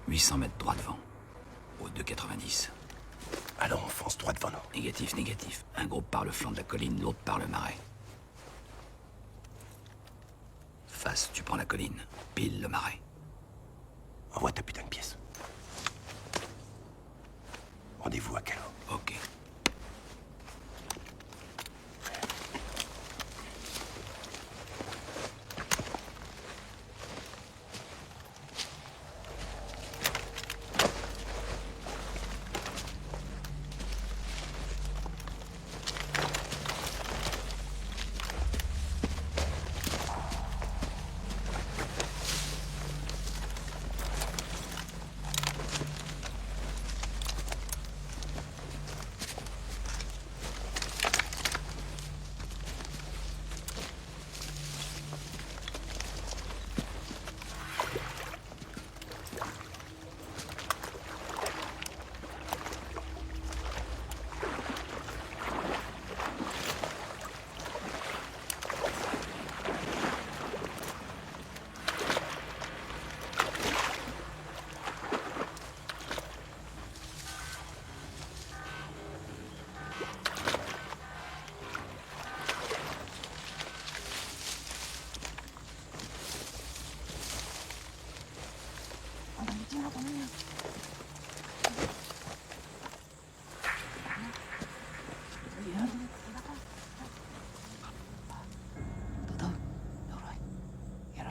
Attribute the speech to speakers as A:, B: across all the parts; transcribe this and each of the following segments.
A: 800 mètres droit devant. Au 2,90.
B: Alors on fonce droit devant nous.
A: Négatif, négatif. Un groupe par le flanc de la colline, l'autre par le marais. Face, tu prends la colline. Pile le marais.
B: Envoie ta putain de pièce. Rendez-vous à quelle heure?
A: Ok.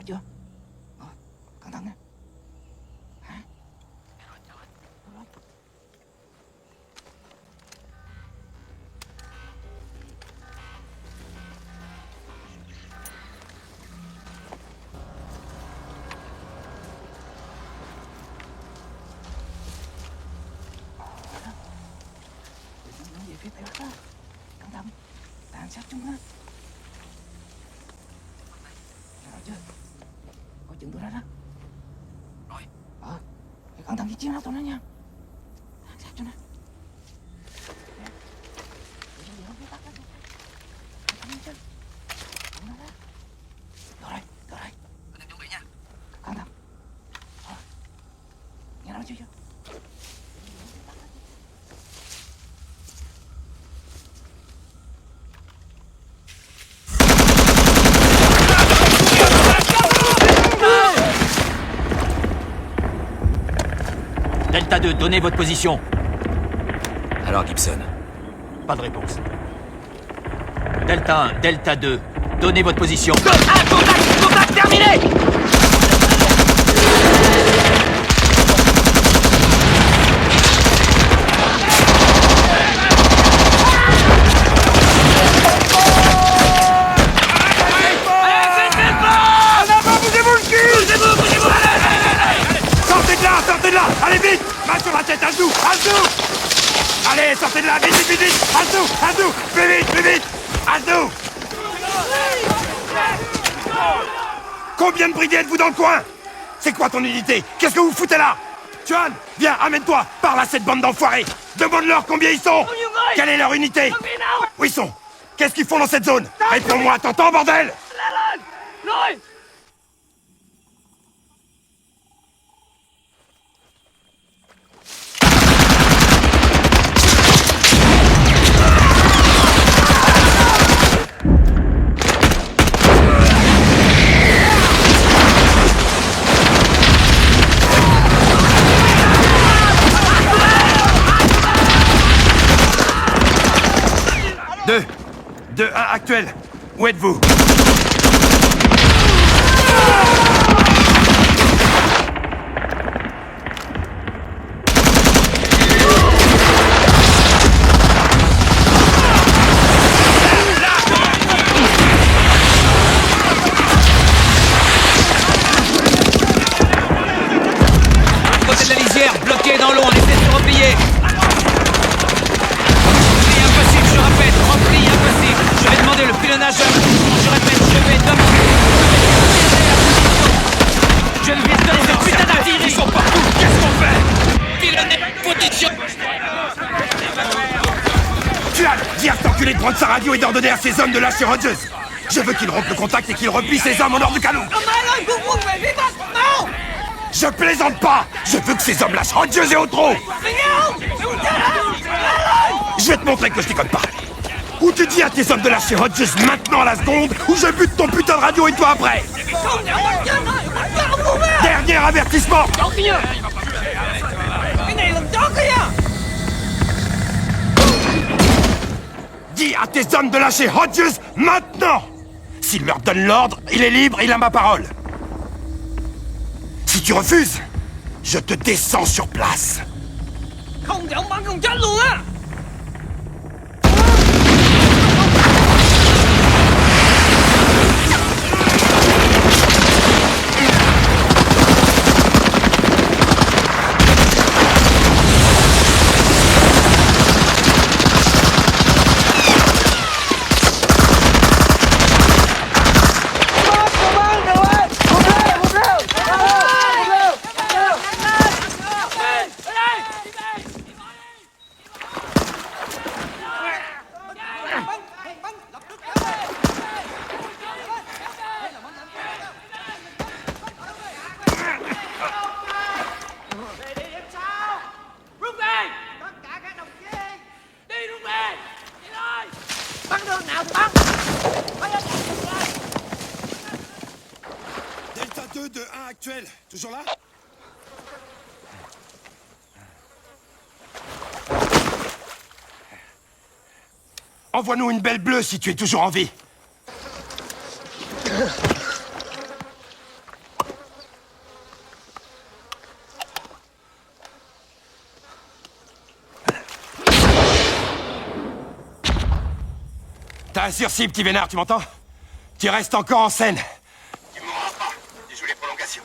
C: Chưa? Rồi, cẩn thận nha. Hả? Rồi. Nó về phía tây bắc đó. Cẩn thận. Tàn sát chúng nó. Rồi chưa? Có chừng tụi nó đó.
A: Rồi.
C: Cẩn thận cái chiến đấu tụi nó nha. Tàn sát cho nó. Rồi, rồi.
A: Chuẩn bị nha.
C: Cẩn thận. Rồi. Nghe nói chưa?
D: Delta 2, donnez votre position.
A: Alors, Gibson.
B: Pas de réponse.
D: Delta 1, Delta 2, donnez votre position.
E: Contact terminé!
B: Sortez de là! Allez vite! Main sur la tête, à dessous! À dessous! Allez, sortez de là! Vite, vite, vite, vite! À dessous! À dessous! Plus vite, plus vite! À dessous! Combien de brigades êtes-vous dans le coin? C'est quoi ton unité? Qu'est-ce que vous foutez là? Juan, viens, amène-toi! Parle à cette bande d'enfoirés! Demande-leur combien ils sont! Quelle est leur unité? Où ils sont? Qu'est-ce qu'ils font dans cette zone? Réponds-moi, t'entends, bordel? Deux, un actuel. Où êtes-vous?
D: Côté de la lisière, bloqué dans l'eau, on essaie de se replier. Impossible, je répète, repli impossible. Je vais demander le pilonnage à je répète, je vais demander. Je ne vais donner cette putain d'artillerie. Ils sont partout, qu'est-ce qu'on fait? Pilonner, position.
B: Tual, dis à cet enculé de prendre sa radio et d'ordonner à ses hommes de lâcher Rogers. Je veux qu'il rompe le contact et qu'il replie ses hommes en hors du canot. Je plaisante pas! Je veux que ces hommes lâchent Hodges et Otro! Je vais te montrer que je déconne pas. Ou tu dis à tes hommes de lâcher Hodges maintenant à la seconde, ou je bute ton putain de radio et toi après! Dernier avertissement! Dis à tes hommes de lâcher Hodges maintenant! S'il leur donne l'ordre, il est libre, il a ma parole. Si tu refuses, je te descends sur place.
E: Không thể ông bắn không chết luôn á.
B: Delta 2 de 1 actuel, toujours là? Envoie-nous une belle bleue si tu es toujours en vie. T'as un sursis, petit vénard, tu m'entends? Tu restes encore en scène. Tu mourras pas. Tu joues les prolongations.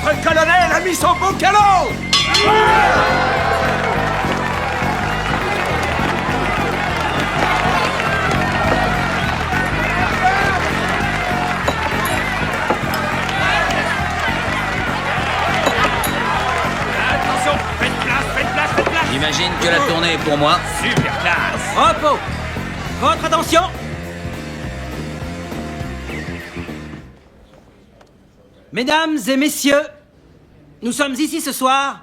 E: Notre colonel a mis son beau calot.
D: Attention, faites place. J'imagine que la tournée est pour moi.
E: Super classe. Repos. Votre attention. Mesdames et messieurs, nous sommes ici ce soir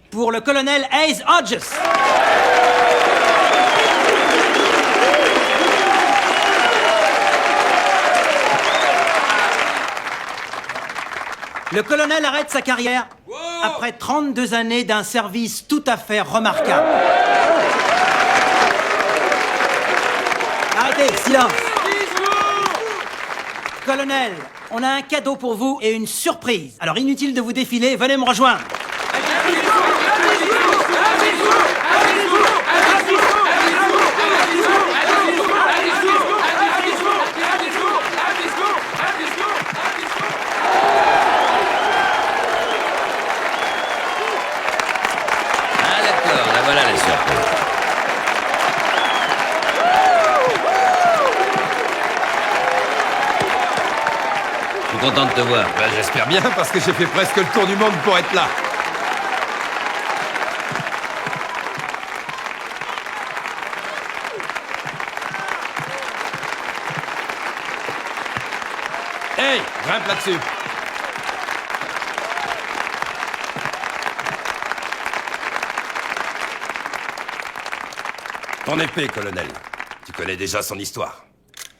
E: pour le colonel Hayes Hodges. Le colonel arrête sa carrière après 32 années d'un service tout à fait remarquable. Arrêtez, silence. Colonel, on a un cadeau pour vous et une surprise. Alors inutile de vous défiler, venez me rejoindre.
D: Ah d'accord, la voilà la surprise. Je suis content de te voir.
F: Ben, j'espère bien, parce que j'ai fait presque le tour du monde pour être là. Hey, grimpe là-dessus. Ton épée, colonel. Tu connais déjà son histoire.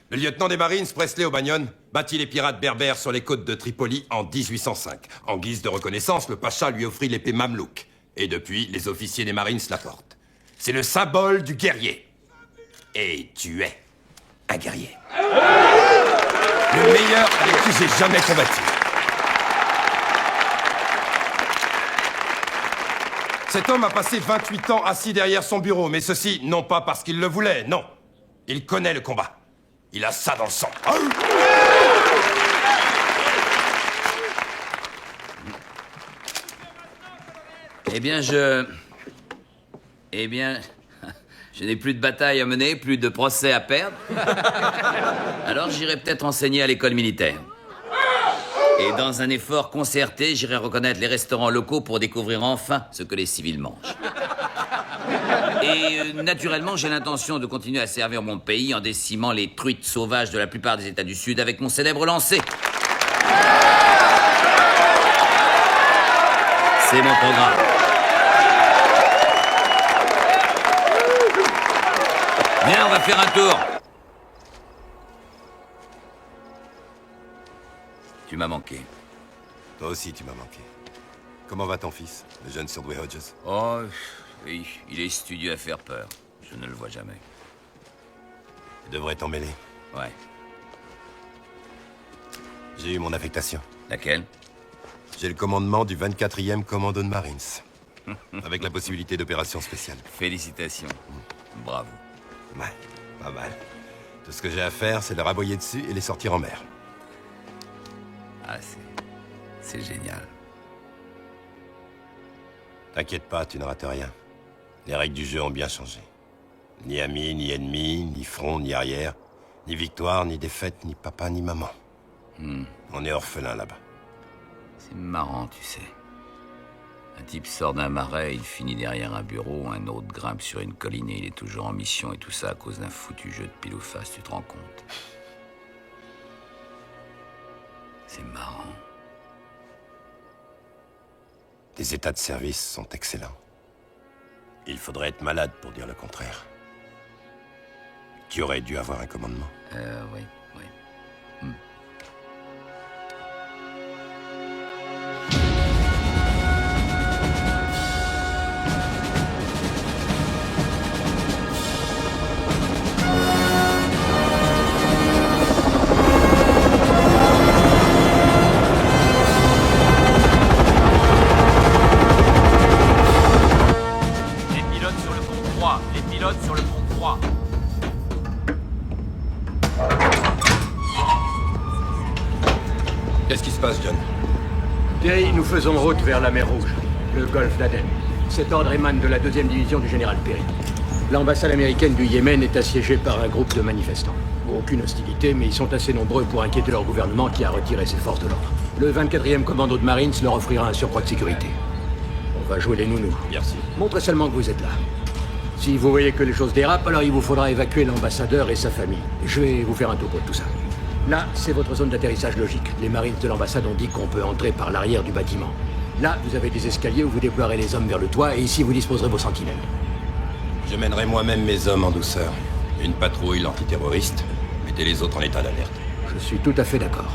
F: Le lieutenant des Marines, Presley O'Banion, battit les pirates berbères sur les côtes de Tripoli en 1805. En guise de reconnaissance, le pacha lui offrit l'épée Mamelouk. Et depuis, les officiers des Marines la portent. C'est le symbole du guerrier. Et tu es un guerrier. Le meilleur avec qui j'ai jamais combattu. Cet homme a passé 28 ans assis derrière son bureau, mais ceci, non pas parce qu'il le voulait, non. Il connaît le combat. Il a ça dans le sang.
A: Eh bien, je n'ai plus de bataille à mener, plus de procès à perdre. Alors j'irai peut-être enseigner à l'école militaire. Et dans un effort concerté, j'irai reconnaître les restaurants locaux pour découvrir enfin ce que les civils mangent. Et naturellement, j'ai l'intention de continuer à servir mon pays en décimant les truites sauvages de la plupart des États du Sud avec mon célèbre lancer. C'est mon programme. Viens, on va faire un tour. Tu m'as manqué.
F: Toi aussi, tu m'as manqué. Comment va ton fils, le jeune Surdway Hodges?
A: Oh, oui, il est studieux à faire peur. Je ne le vois jamais.
F: Tu devrais t'en mêler.
A: Ouais.
F: J'ai eu mon affectation.
A: Laquelle?
F: J'ai le commandement du 24e commando de Marines. Avec la possibilité d'opérations spéciales.
A: Félicitations. Bravo.
F: Ouais, pas mal. Tout ce que j'ai à faire, c'est leur aboyer dessus et les sortir en mer.
A: Ah, c'est génial.
F: T'inquiète pas, tu ne rates rien. Les règles du jeu ont bien changé. Ni amis, ni ennemis, ni front, ni arrière. Ni victoire, ni défaite, ni papa, ni maman. On est orphelin là-bas.
A: C'est marrant, tu sais. Un type sort d'un marais, il finit derrière un bureau, un autre grimpe sur une colline et il est toujours en mission, et tout ça à cause d'un foutu jeu de pile ou face, tu te rends compte? C'est marrant.
F: Les états de service sont excellents. Il faudrait être malade pour dire le contraire. Tu aurais dû avoir un commandement.
A: Oui.
F: Qu'est-ce qui se passe, John?
G: Terry, nous faisons route vers la mer Rouge, le golfe d'Aden. Cet ordre émane de la 2e division du général Perry. L'ambassade américaine du Yémen est assiégée par un groupe de manifestants. Aucune hostilité, mais ils sont assez nombreux pour inquiéter leur gouvernement qui a retiré ses forces de l'ordre. Le 24e commando de Marines leur offrira un surcroît de sécurité. On va jouer les nounous.
F: Merci.
G: Montrez seulement que vous êtes là. Si vous voyez que les choses dérapent, alors il vous faudra évacuer l'ambassadeur et sa famille. Je vais vous faire un topo de tout ça. Là, c'est votre zone d'atterrissage logique. Les marines de l'ambassade ont dit qu'on peut entrer par l'arrière du bâtiment. Là, vous avez des escaliers où vous déploierez les hommes vers le toit, et ici, vous disposerez vos sentinelles.
F: Je mènerai moi-même mes hommes en douceur. Une patrouille l'antiterroriste. Mettez les autres en état d'alerte.
G: Je suis tout à fait d'accord.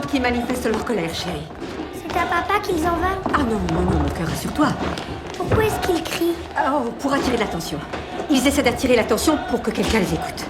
H: Qui manifestent leur colère, chérie.
C: C'est
H: C'est à papa qu'ils en veulent.
I: Ah non, non, non, mon cœur, rassure-toi.
H: Pourquoi est-ce qu'ils crient?
I: Oh, pour attirer l'attention. Ils essaient d'attirer l'attention pour que quelqu'un les écoute.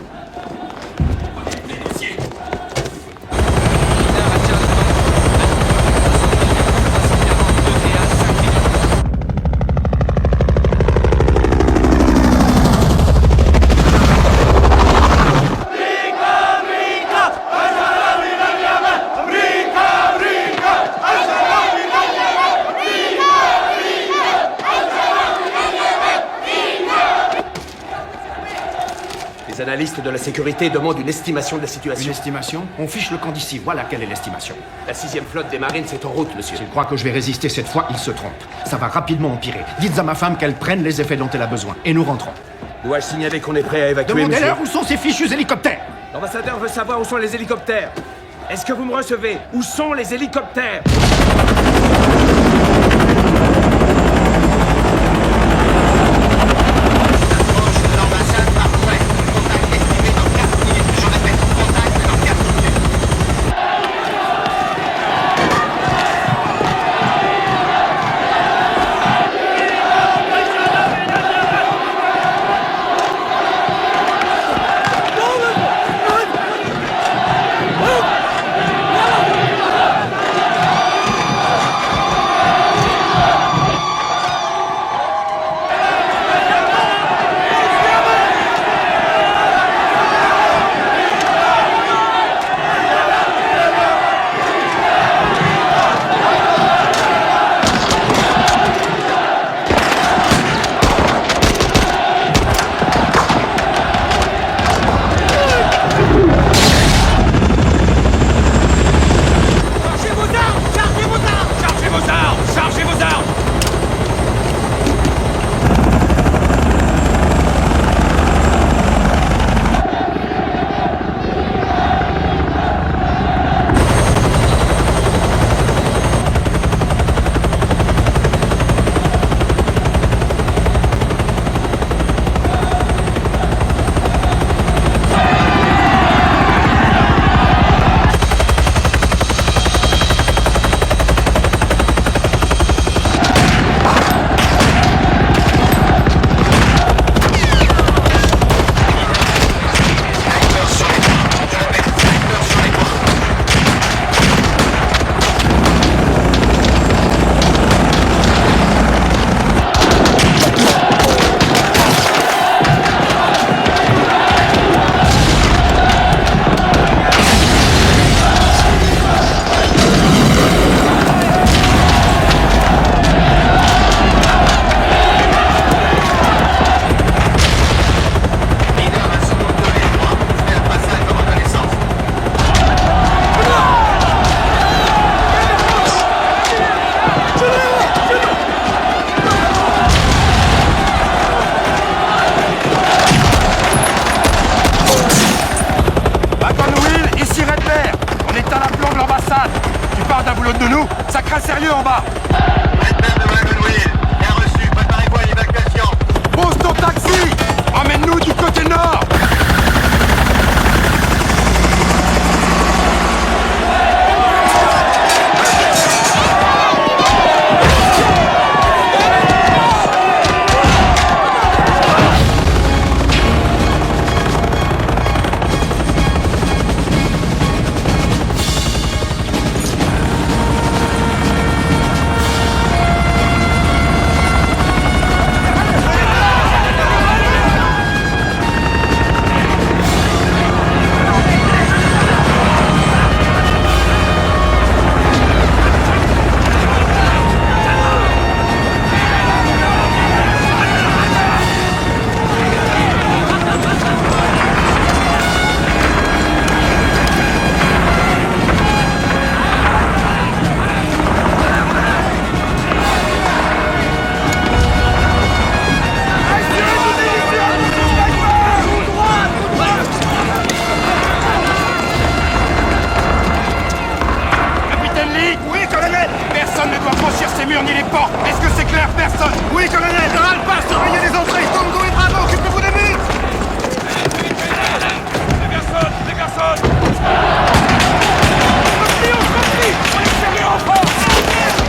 J: Les analystes de la sécurité demandent une estimation de la situation.
G: Une estimation? On fiche le camp d'ici, voilà quelle est l'estimation.
J: La 6e flotte des Marines est en route, monsieur.
G: S'il croit que je vais résister cette fois, il se trompe. Ça va rapidement empirer. Dites à ma femme qu'elle prenne les effets dont elle a besoin. Et nous rentrons.
J: Dois-je signaler qu'on est prêt à évacuer, monsieur?
G: Demandez-leur où sont ces fichus hélicoptères.
J: L'ambassadeur veut savoir où sont les hélicoptères. Est-ce que vous me recevez? Où sont les hélicoptères?
B: de nous, ça craint sérieux en bas.
K: Redman de Wagonville, bien reçu, préparez-vous à l'évacuation.
B: Pose ton taxi. Emmène-nous du côté nord. Personne ne doit franchir ces murs ni les portes. Est-ce que c'est clair? Personne. Oui, colonel. Général, pas surveiller les entrées. Tango et Bravo, occupez-vous des murs. Des garçons. On est sérieux en France.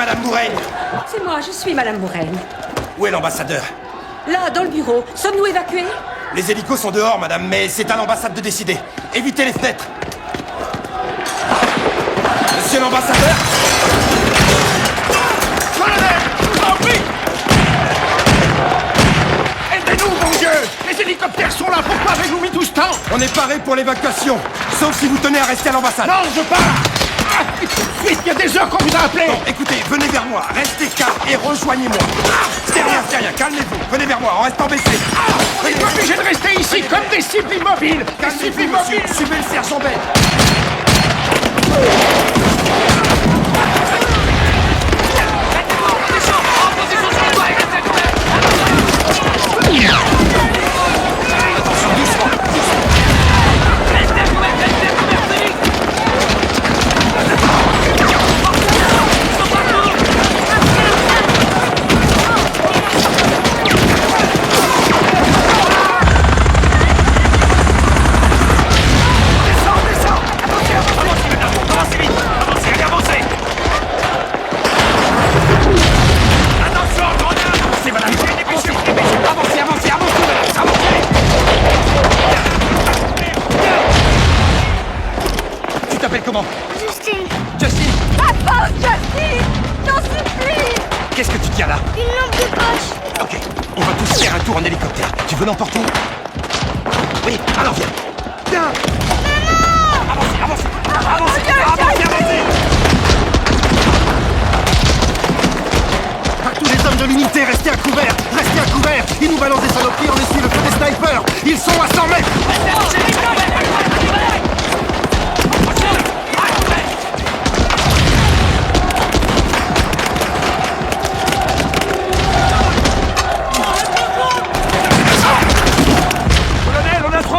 B: Madame Bourraine.
I: C'est moi, je suis Madame Bourraine.
B: Où est l'ambassadeur?
I: Là, dans le bureau. Sommes-nous évacués?
B: Les hélicos sont dehors, madame, mais c'est à l'ambassade de décider. Évitez les fenêtres. Monsieur l'ambassadeur?
J: Colonel, je vous en prie! Aidez-nous, mon Dieu! Les hélicoptères sont là, pourquoi avez-vous mis tout ce temps?
B: On est paré pour l'évacuation, sauf si vous tenez à rester à l'ambassade.
J: Non, je pars! Ah, vite, il y a des heures qu'on vous a appelé!
B: Bon, écoutez, venez vers moi, restez calme et rejoignez-moi. C'est rien, calmez-vous. Venez vers moi, en restant baissé.
J: On est obligé de rester ici comme des cibles immobiles!
B: Calmez-vous, monsieur, suivez le sergent Ben. Comment?
H: Justine.
B: Justine!
H: Papa, Justine! T'en supplie!
B: Qu'est-ce que tu tiens là?
H: Une lampe de poche.
B: Ok, on va tous faire un tour en hélicoptère. Tu veux l'emporter? Oui, alors viens. Viens!
H: Maman!
B: Avancez!
L: À tous les hommes de l'unité, restez à couvert! Restez à couvert! Ils nous balancent des saloperies, on essuie le feu des snipers! Ils sont à 100 mètres!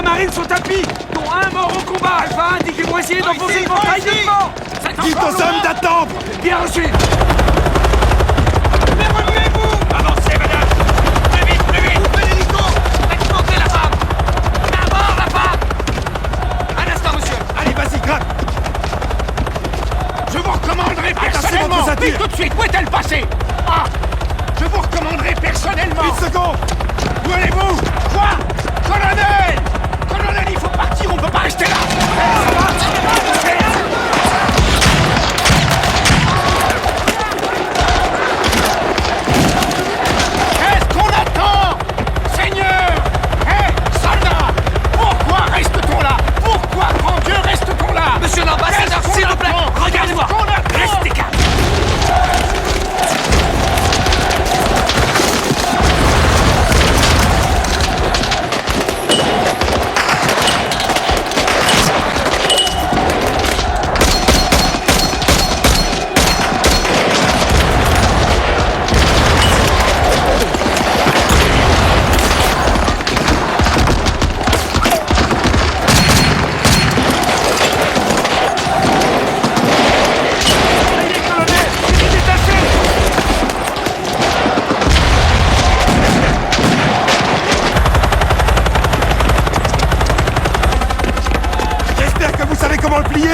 J: Marines sont tapis, dont un mort au combat. Alpha, indiquez-moi essayer d'enfoncer le portail devant.
B: Dites aux hommes d'attendre.
J: Bien reçu.
K: Mais remuez-vous! Avancez, madame! Plus vite, plus vite! Coupez l'hélico! Faites monter la femme! À bord, la femme! Un instant, monsieur!
B: Allez, vas-y, gratte.
J: Je vous recommanderai personnellement! Oui, tout de suite, où est-elle passée? Ah! Je vous recommanderai personnellement!
B: 1 seconde.
J: Où allez-vous? Quoi? Colonel! Colonel, il faut partir, on peut pas rester là! Qu'est-ce qu'on attend? Seigneur! Hé, soldats! Pourquoi reste-t-on là? Pourquoi, grand Dieu, reste-t-on là?
D: Monsieur l'ambassadeur, s'il vous plaît, regardez-moi!
J: Restez calme!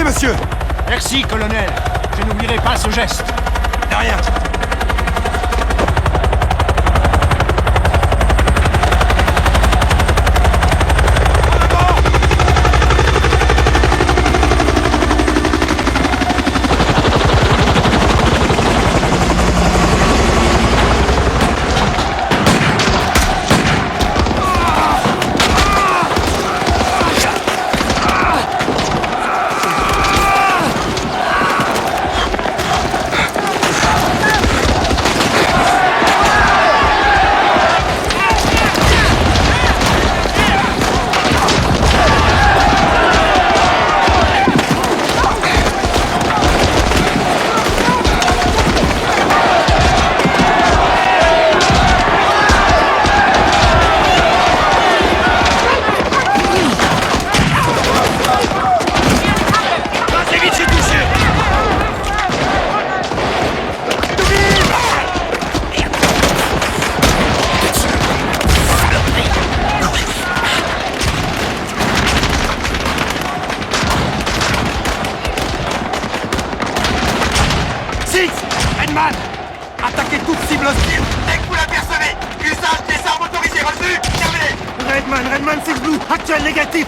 B: Monsieur!
J: Merci, colonel. Je n'oublierai pas ce geste.
B: De rien. cible hostile dès que vous l'apercevez. Usage des armes autorisées, reçu. Terminé.
L: Redman, 6 Blue, actuel négatif.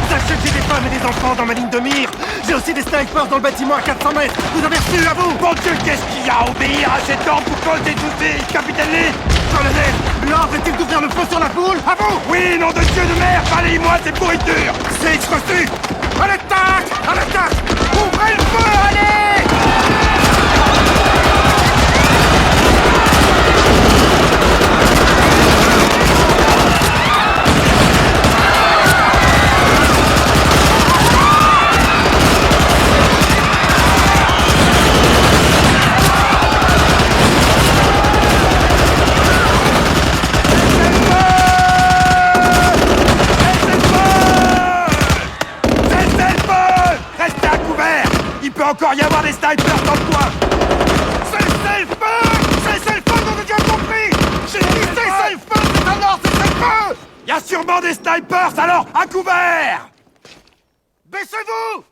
L: Sachez que j'ai des femmes et des enfants dans ma ligne de mire. J'ai aussi des snipers dans le bâtiment à 400 mètres. Vous avez reçu, à vous?
B: Bon Dieu, qu'est-ce qu'il y a à obéir à cet ordre pour causer tous ces capitaine Lee?
L: Colonel, l'ordre est-il d'ouvrir le feu sur la foule? À vous?
B: Oui, nom de Dieu de mer, balayez-moi ces pourritures.
L: C'est reçu. À l'attaque! Ouvrez le feu, allez!
B: Encore y avoir des snipers dans le coin.
L: Cessez le feu, donc j'ai bien compris. J'ai dit cessez le feu, c'est un ordre, cessez le feu.
B: Y a sûrement des snipers, alors à couvert.
L: Baissez-vous.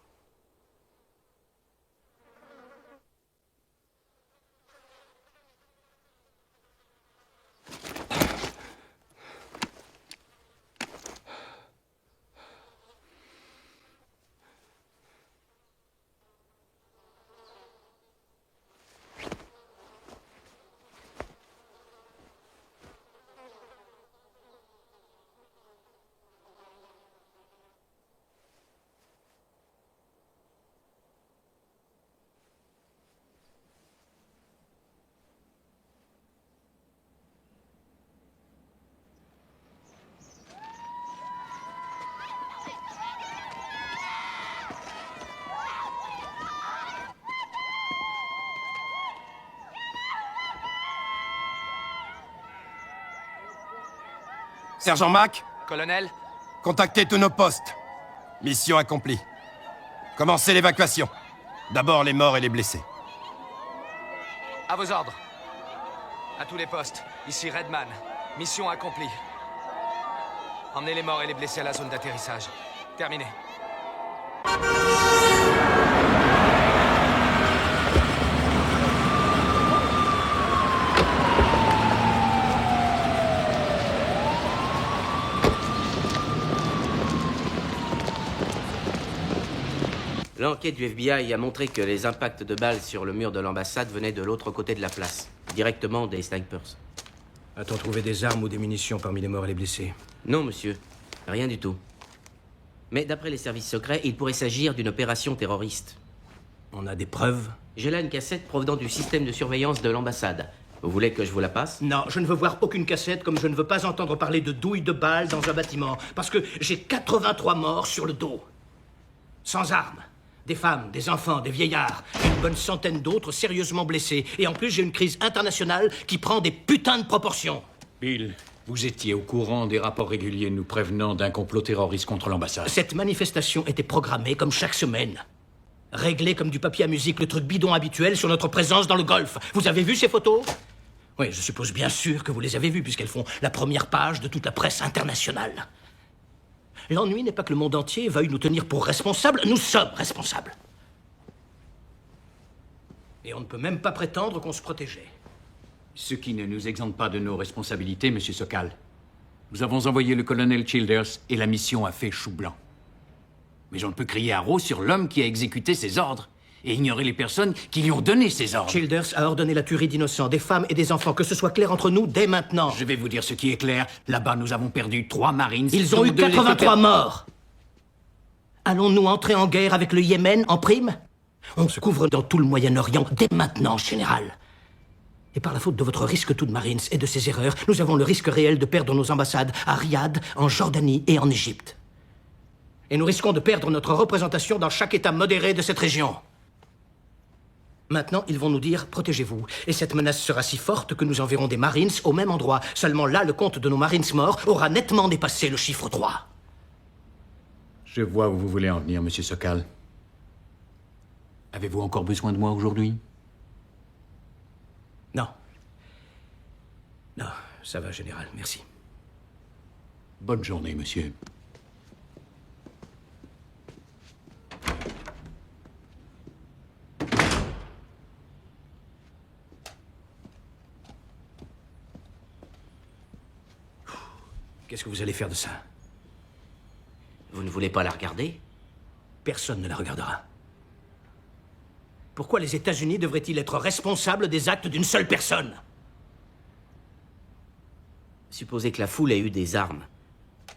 F: Sergent Mac,
D: Colonel,
F: contactez tous nos postes. Mission accomplie. Commencez l'évacuation. D'abord les morts et les blessés.
D: à vos ordres. À tous les postes, ici Redman. Mission accomplie. Emmenez les morts et les blessés à la zone d'atterrissage. Terminé.
M: L'enquête du FBI a montré que les impacts de balles sur le mur de l'ambassade venaient de l'autre côté de la place, directement des snipers.
G: A-t-on trouvé des armes ou des munitions parmi les morts et les blessés?
M: Non, monsieur. Rien du tout. Mais d'après les services secrets, il pourrait s'agir d'une opération terroriste.
G: On a des preuves?
M: J'ai là une cassette provenant du système de surveillance de l'ambassade. Vous voulez que je vous la passe?
G: Non, je ne veux voir aucune cassette, comme je ne veux pas entendre parler de douilles de balles dans un bâtiment. Parce que j'ai 83 morts sur le dos. Sans armes. Des femmes, des enfants, des vieillards. Et une bonne centaine d'autres sérieusement blessés. Et en plus, j'ai une crise internationale qui prend des putains de proportions.
N: Bill, vous étiez au courant des rapports réguliers nous prévenant d'un complot terroriste contre l'ambassade.
G: Cette manifestation était programmée comme chaque semaine. Réglée comme du papier à musique, le truc bidon habituel sur notre présence dans le Golfe. Vous avez vu ces photos? Oui, je suppose bien sûr que vous les avez vues, puisqu'elles font la première page de toute la presse internationale. L'ennui n'est pas que le monde entier veuille nous tenir pour responsables, nous sommes responsables. Et on ne peut même pas prétendre qu'on se protégeait.
N: Ce qui ne nous exempte pas de nos responsabilités, Monsieur Sokal. Nous avons envoyé le colonel Childers et la mission a fait chou blanc. Mais on ne peut crier haro sur l'homme qui a exécuté ses ordres et ignorer les personnes qui lui ont donné ces ordres.
G: Childers a ordonné la tuerie d'innocents, des femmes et des enfants, que ce soit clair entre nous dès maintenant.
N: Je vais vous dire ce qui est clair. Là-bas, nous avons perdu 3 Marines.
G: Ils ont eu 83 morts. Allons-nous entrer en guerre avec le Yémen en prime? On se couvre dans tout le Moyen-Orient dès maintenant, général. Et par la faute de votre risque tout de Marines et de ses erreurs, nous avons le risque réel de perdre nos ambassades à Riyad, en Jordanie et en Égypte. Et nous risquons de perdre notre représentation dans chaque État modéré de cette région. Maintenant, ils vont nous dire « protégez-vous ». Et cette menace sera si forte que nous enverrons des Marines au même endroit. Seulement là, le compte de nos Marines morts aura nettement dépassé le chiffre 3.
N: Je vois où vous voulez en venir, Monsieur Sokal. Avez-vous encore besoin de moi aujourd'hui?
G: Non. Non, ça va, général, merci.
N: Bonne journée, monsieur.
J: Qu'est-ce que vous allez faire de ça?
M: Vous ne voulez pas la regarder?
J: Personne ne la regardera. Pourquoi les États-Unis devraient-ils être responsables des actes d'une seule personne?
M: Supposez que la foule ait eu des armes,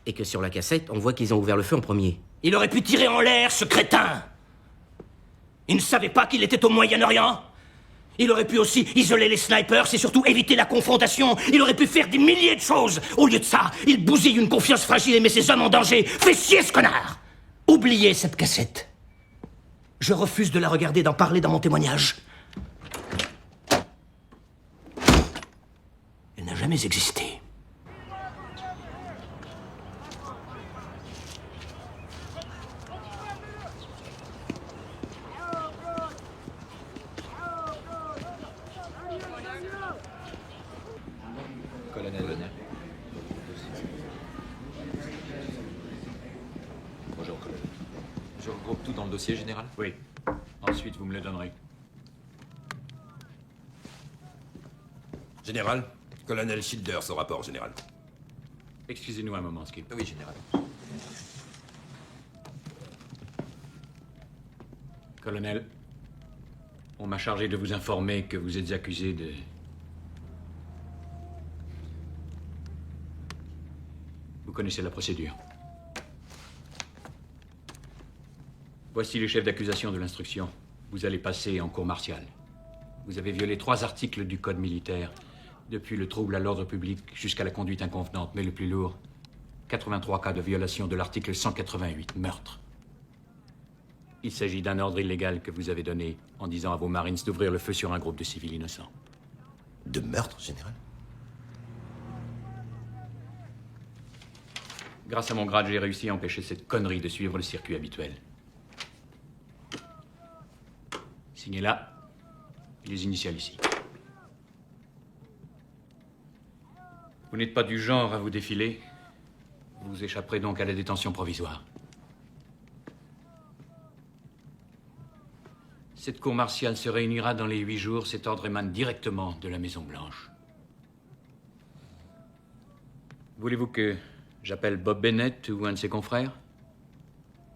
M: et que sur la cassette, on voit qu'ils ont ouvert le feu en premier.
J: Il aurait pu tirer en l'air, ce crétin! Il ne savait pas qu'il était au Moyen-Orient? Il aurait pu aussi isoler les snipers et surtout éviter la confrontation. Il aurait pu faire des milliers de choses. Au lieu de ça, il bousille une confiance fragile et met ses hommes en danger. Fais chier, ce connard! Oubliez cette cassette. Je refuse de la regarder, d'en parler dans mon témoignage. Elle n'a jamais existé.
O: Colonel Bonnet. Bonjour, colonel. Je regroupe tout dans le dossier, général?
N: Oui. Ensuite, vous me le donnerez.
F: Général, colonel Childers au rapport, général.
N: Excusez-nous un moment, Skip.
O: Oui, général.
N: Colonel, on m'a chargé de vous informer que vous êtes accusé de... Vous connaissez la procédure. Voici les chefs d'accusation de l'instruction. Vous allez passer en cour martiale. Vous avez violé 3 articles du code militaire, depuis le trouble à l'ordre public jusqu'à la conduite inconvenante, mais le plus lourd, 83 cas de violation de l'article 188, meurtre. Il s'agit d'un ordre illégal que vous avez donné en disant à vos Marines d'ouvrir le feu sur un groupe de civils innocents.
F: De meurtre, général?
N: Grâce à mon grade, j'ai réussi à empêcher cette connerie de suivre le circuit habituel. Signez là, et les initiales ici. Vous n'êtes pas du genre à vous défiler. Vous échapperez donc à la détention provisoire. Cette cour martiale se réunira dans les 8 jours. Cet ordre émane directement de la Maison-Blanche. Voulez-vous que j'appelle Bob Bennett ou un de ses confrères?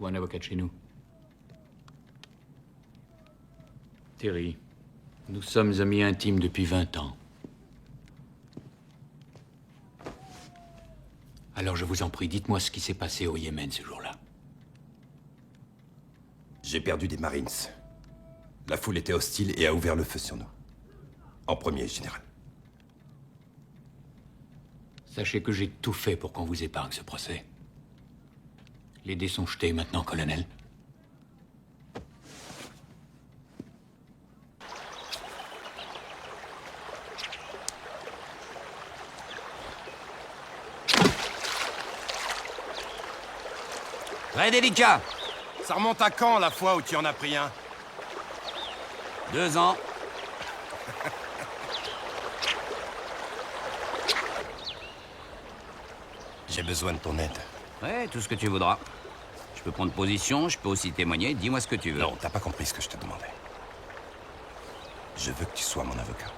N: Ou un avocat de chez nous? Terry, nous sommes amis intimes depuis 20 ans. Alors je vous en prie, dites-moi ce qui s'est passé au Yémen ce jour-là.
F: J'ai perdu des Marines. La foule était hostile et a ouvert le feu sur nous. En premier, général.
N: Sachez que j'ai tout fait pour qu'on vous épargne ce procès. Les dés sont jetés maintenant, colonel.
B: Très délicat.
F: Ça remonte à quand, la fois où tu en as pris un?
B: 2 ans.
F: J'ai besoin de ton aide.
A: Ouais, tout ce que tu voudras. Je peux prendre position, je peux aussi témoigner. Dis-moi ce que tu veux.
F: Non, t'as pas compris ce que je te demandais. Je veux que tu sois mon avocat.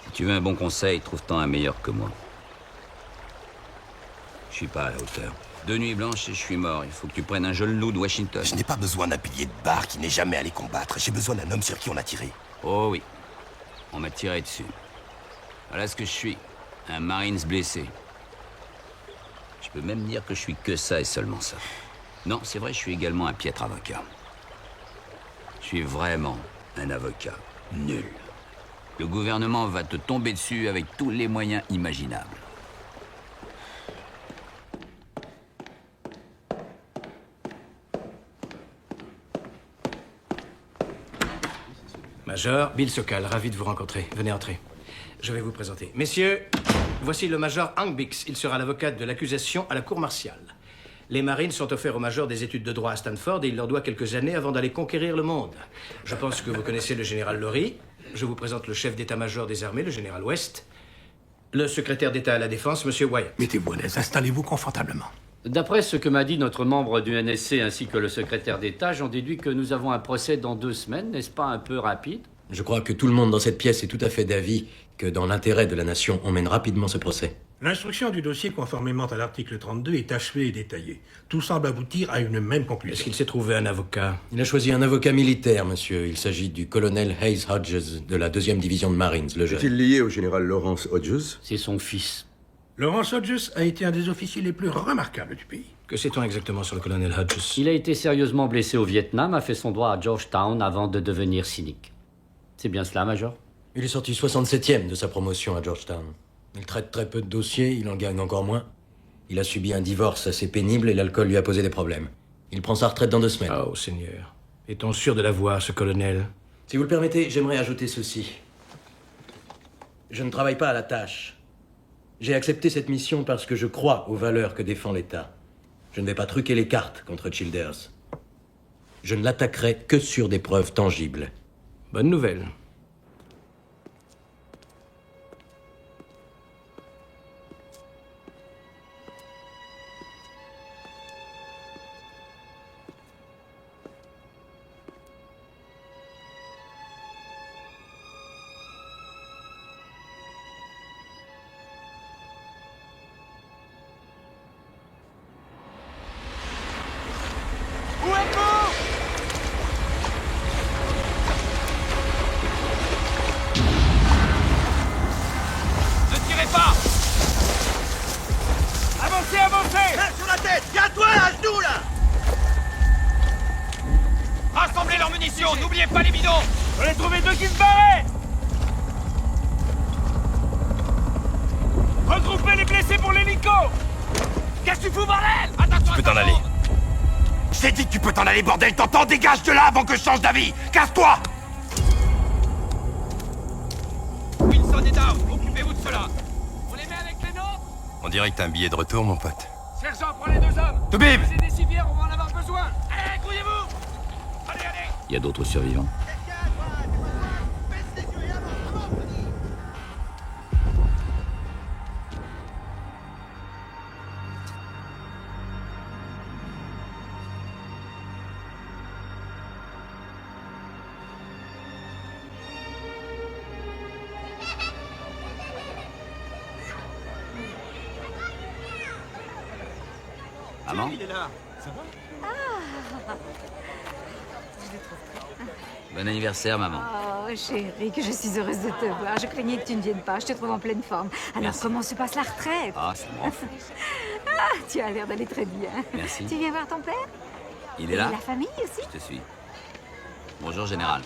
A: Si tu veux un bon conseil, trouve-t'en un meilleur que moi. Je suis pas à la hauteur. 2 nuits blanches et je suis mort. Il faut que tu prennes un jeune loup de Washington.
F: Je n'ai pas besoin d'un pilier de bar qui n'est jamais allé combattre. J'ai besoin d'un homme sur qui on a tiré.
A: Oh oui. On m'a tiré dessus. Voilà ce que je suis. Un Marines blessé. Je peux même dire que je suis que ça et seulement ça. Non, c'est vrai, je suis également un piètre avocat. Je suis vraiment un avocat nul. Le gouvernement va te tomber dessus avec tous les moyens imaginables.
J: Major, Bill Sokal, ravi de vous rencontrer. Venez entrer. Je vais vous présenter. Messieurs, voici le Major Hank Bix. Il sera l'avocat de l'accusation à la cour martiale. Les Marines sont offerts au Major des études de droit à Stanford et il leur doit quelques années avant d'aller conquérir le monde. Je pense que vous connaissez le général Laurie. Je vous présente le chef d'état-major des armées, le général West. Le secrétaire d'État à la Défense, Monsieur Wyatt.
L: Mettez-vous à l'aise, installez-vous confortablement.
P: D'après ce que m'a dit notre membre du NSC ainsi que le secrétaire d'État, j'en déduis que nous avons un procès dans 2 semaines, n'est-ce pas un peu rapide?
J: Je crois que tout le monde dans cette pièce est tout à fait d'avis que dans l'intérêt de la nation, on mène rapidement ce procès.
Q: L'instruction du dossier, conformément à l'article 32, est achevée et détaillée. Tout semble aboutir à une même conclusion.
J: Est-ce qu'il s'est trouvé un avocat? Il a choisi un avocat militaire, monsieur. Il s'agit du colonel Hayes Hodges de la 2e division de Marines, le jeune.
R: Est-il lié au général Lawrence Hodges?
P: C'est son fils.
Q: Lawrence Hodges a été un des officiers les plus remarquables du pays.
J: Que sait-on exactement sur le colonel Hodges?
P: Il a été sérieusement blessé au Vietnam, a fait son droit à Georgetown avant de devenir cynique. C'est bien cela, Major?
J: Il est sorti 67e de sa promotion à Georgetown. Il traite très peu de dossiers, il en gagne encore moins. Il a subi un divorce assez pénible et l'alcool lui a posé des problèmes. Il prend sa retraite dans 2 semaines.
Q: Oh, Seigneur. Est-on sûr de l'avoir, ce colonel?
J: Si vous le permettez, j'aimerais ajouter ceci. Je ne travaille pas à la tâche. J'ai accepté cette mission parce que je crois aux valeurs que défend l'État. Je ne vais pas truquer les cartes contre Childers. Je ne l'attaquerai que sur des preuves tangibles.
Q: Bonne nouvelle.
K: Où êtes-vous? Ne tirez pas! Avancez, avancez! Main sur la tête! Tiens-toi à genoux, là! Rassemblez leurs munitions, n'oubliez pas les bidons! J'en ai trouvé 2 qui se barraient! Regroupez les blessés pour l'hélico! Qu'est-ce que tu fous, bordel? Attention,
B: Tu peux t'en aller. Je t'ai dit que tu peux t'en aller, bordel! T'entends? Dégage de là avant que je change d'avis! Casse-toi!
K: Wilson est down, occupez-vous de cela. On les met avec les nôtres?
F: On dirait que t'as un billet de retour, mon pote.
K: Sergent, prends les 2 hommes.
B: Toubib!
K: C'est des civières, on va en avoir besoin. Allez, grouillez-vous! Allez, allez!
A: Il y a d'autres survivants. Maman?
C: Il est là. Ça va?
H: Ah.
A: Bon anniversaire, maman.
H: Oh, chérie, que je suis heureuse de te voir. Je craignais que tu ne viennes pas. Je te trouve en pleine forme. Alors,
A: Merci.
H: comment se passe la retraite?
A: Ah, ça m'en fout.
H: Ah, tu as l'air d'aller très bien.
A: Merci.
H: Tu viens voir ton père?
A: Il est là?
H: Et la famille aussi?
A: Je te suis. Bonjour, Général.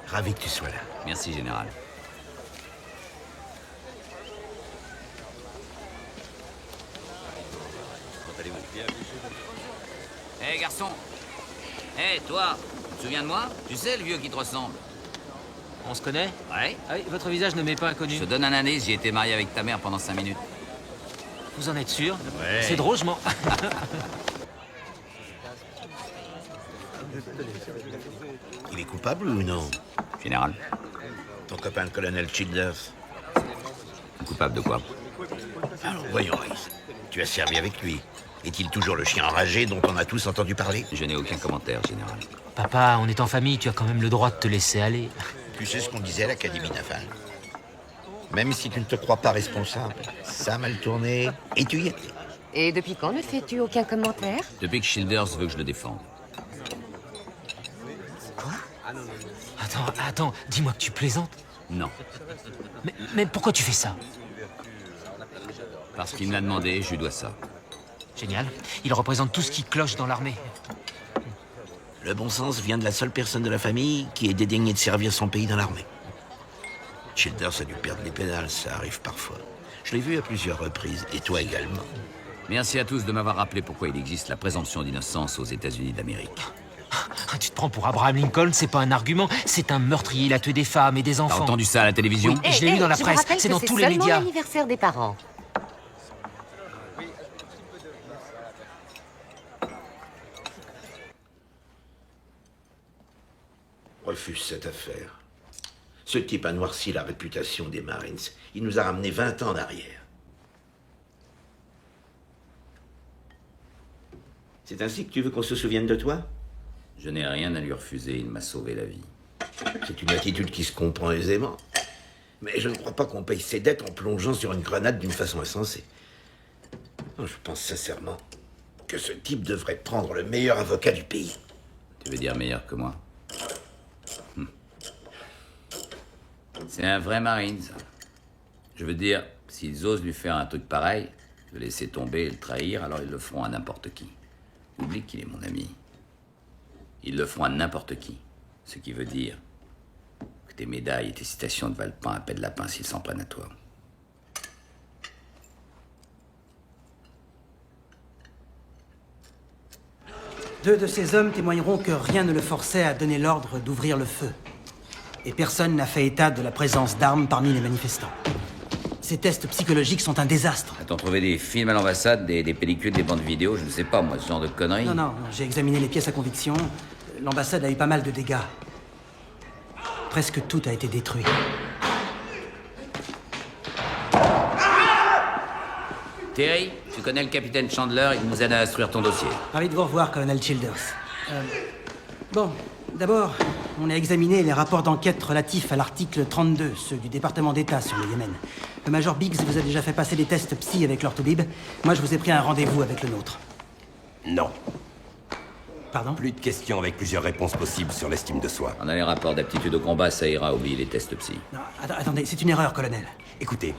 B: Ravi que tu sois là.
A: Merci, Général. Hé, garçon! Hé, toi! Tu te souviens de moi? Tu sais, le vieux qui te ressemble?
S: On se connaît?
A: Ouais.
S: Ah oui, votre visage ne m'est pas inconnu.
A: Je te donne un indice, j'ai été marié avec ta mère pendant 5 minutes.
S: Vous en êtes sûr?
A: Ouais.
S: C'est drôle, je m'en...
T: Il est coupable ou non?
A: Général.
T: Ton copain le colonel Childers.
A: Coupable de quoi?
T: Alors, voyons, Reese. Tu as servi avec lui. Est-il toujours le chien enragé dont on a tous entendu parler?
A: Je n'ai aucun commentaire, Général.
S: Papa, on est en famille, tu as quand même le droit de te laisser aller.
T: Tu sais ce qu'on disait à l'Académie navale. Même si tu ne te crois pas responsable, ça a mal tourné et tu y étais.
U: Et depuis quand ne fais-tu aucun commentaire?
A: Depuis que Childers veut que je le défende.
S: Attends, dis-moi que tu plaisantes.
A: Non.
S: Mais pourquoi tu fais ça?
A: Parce qu'il me l'a demandé, je lui dois ça.
S: Génial. Il représente tout ce qui cloche dans l'armée.
T: Le bon sens vient de la seule personne de la famille qui est dédaignée de servir son pays dans l'armée. Childers a dû perdre les pédales, ça arrive parfois. Je l'ai vu à plusieurs reprises, et toi également.
A: Merci à tous de m'avoir rappelé pourquoi il existe la présomption d'innocence aux États-Unis d'Amérique.
S: Tu te prends pour Abraham Lincoln, c'est pas un argument, c'est un meurtrier, il a tué des femmes et des enfants.
A: T'as entendu ça à la télévision?
S: Oui, je l'ai lu dans la
U: je vous
S: presse,
U: rappelle
S: c'est
U: que
S: dans tous les
U: seulement
S: médias.
U: l'anniversaire des parents.
T: Refuse cette affaire. Ce type a noirci la réputation des Marines. Il nous a ramené 20 ans en arrière. C'est ainsi que tu veux qu'on se souvienne de toi?
A: Je n'ai rien à lui refuser, il m'a sauvé la vie.
T: C'est une attitude qui se comprend aisément. Mais je ne crois pas qu'on paye ses dettes en plongeant sur une grenade d'une façon insensée. Non, je pense sincèrement que ce type devrait prendre le meilleur avocat du pays.
A: Tu veux dire meilleur que moi? C'est un vrai marine, ça. Je veux dire, s'ils osent lui faire un truc pareil, le laisser tomber et le trahir, alors ils le feront à n'importe qui. Oublie qu'il est mon ami. Ils le feront à n'importe qui. Ce qui veut dire que tes médailles et tes citations ne valent pas un pet de lapin s'ils s'en prennent à toi.
C: Deux de ces hommes témoigneront que rien ne le forçait à donner l'ordre d'ouvrir le feu. Et personne n'a fait état de la présence d'armes parmi les manifestants. Ces tests psychologiques sont un désastre.
A: A-t-on trouvé des films à l'ambassade, des pellicules, des bandes vidéo? Je ne sais pas, moi, ce genre de conneries.
C: Non, j'ai examiné les pièces à conviction. L'ambassade a eu pas mal de dégâts. Presque tout a été détruit.
A: Terry, tu connais le capitaine Chandler, il nous aide à instruire ton dossier.
C: Ravi de vous revoir, colonel Childers. Bon, d'abord, on a examiné les rapports d'enquête relatifs à l'article 32, ceux du département d'État sur le Yémen. Le major Biggs vous a déjà fait passer des tests psy avec l'orthobib. Moi, je vous ai pris un rendez-vous avec le nôtre.
F: Non.
C: Pardon?
F: Plus de questions avec plusieurs réponses possibles sur l'estime de soi.
A: On a les rapports d'aptitude au combat, ça ira, oublier les tests psy.
C: Non, attendez, c'est une erreur, colonel.
F: Écoutez,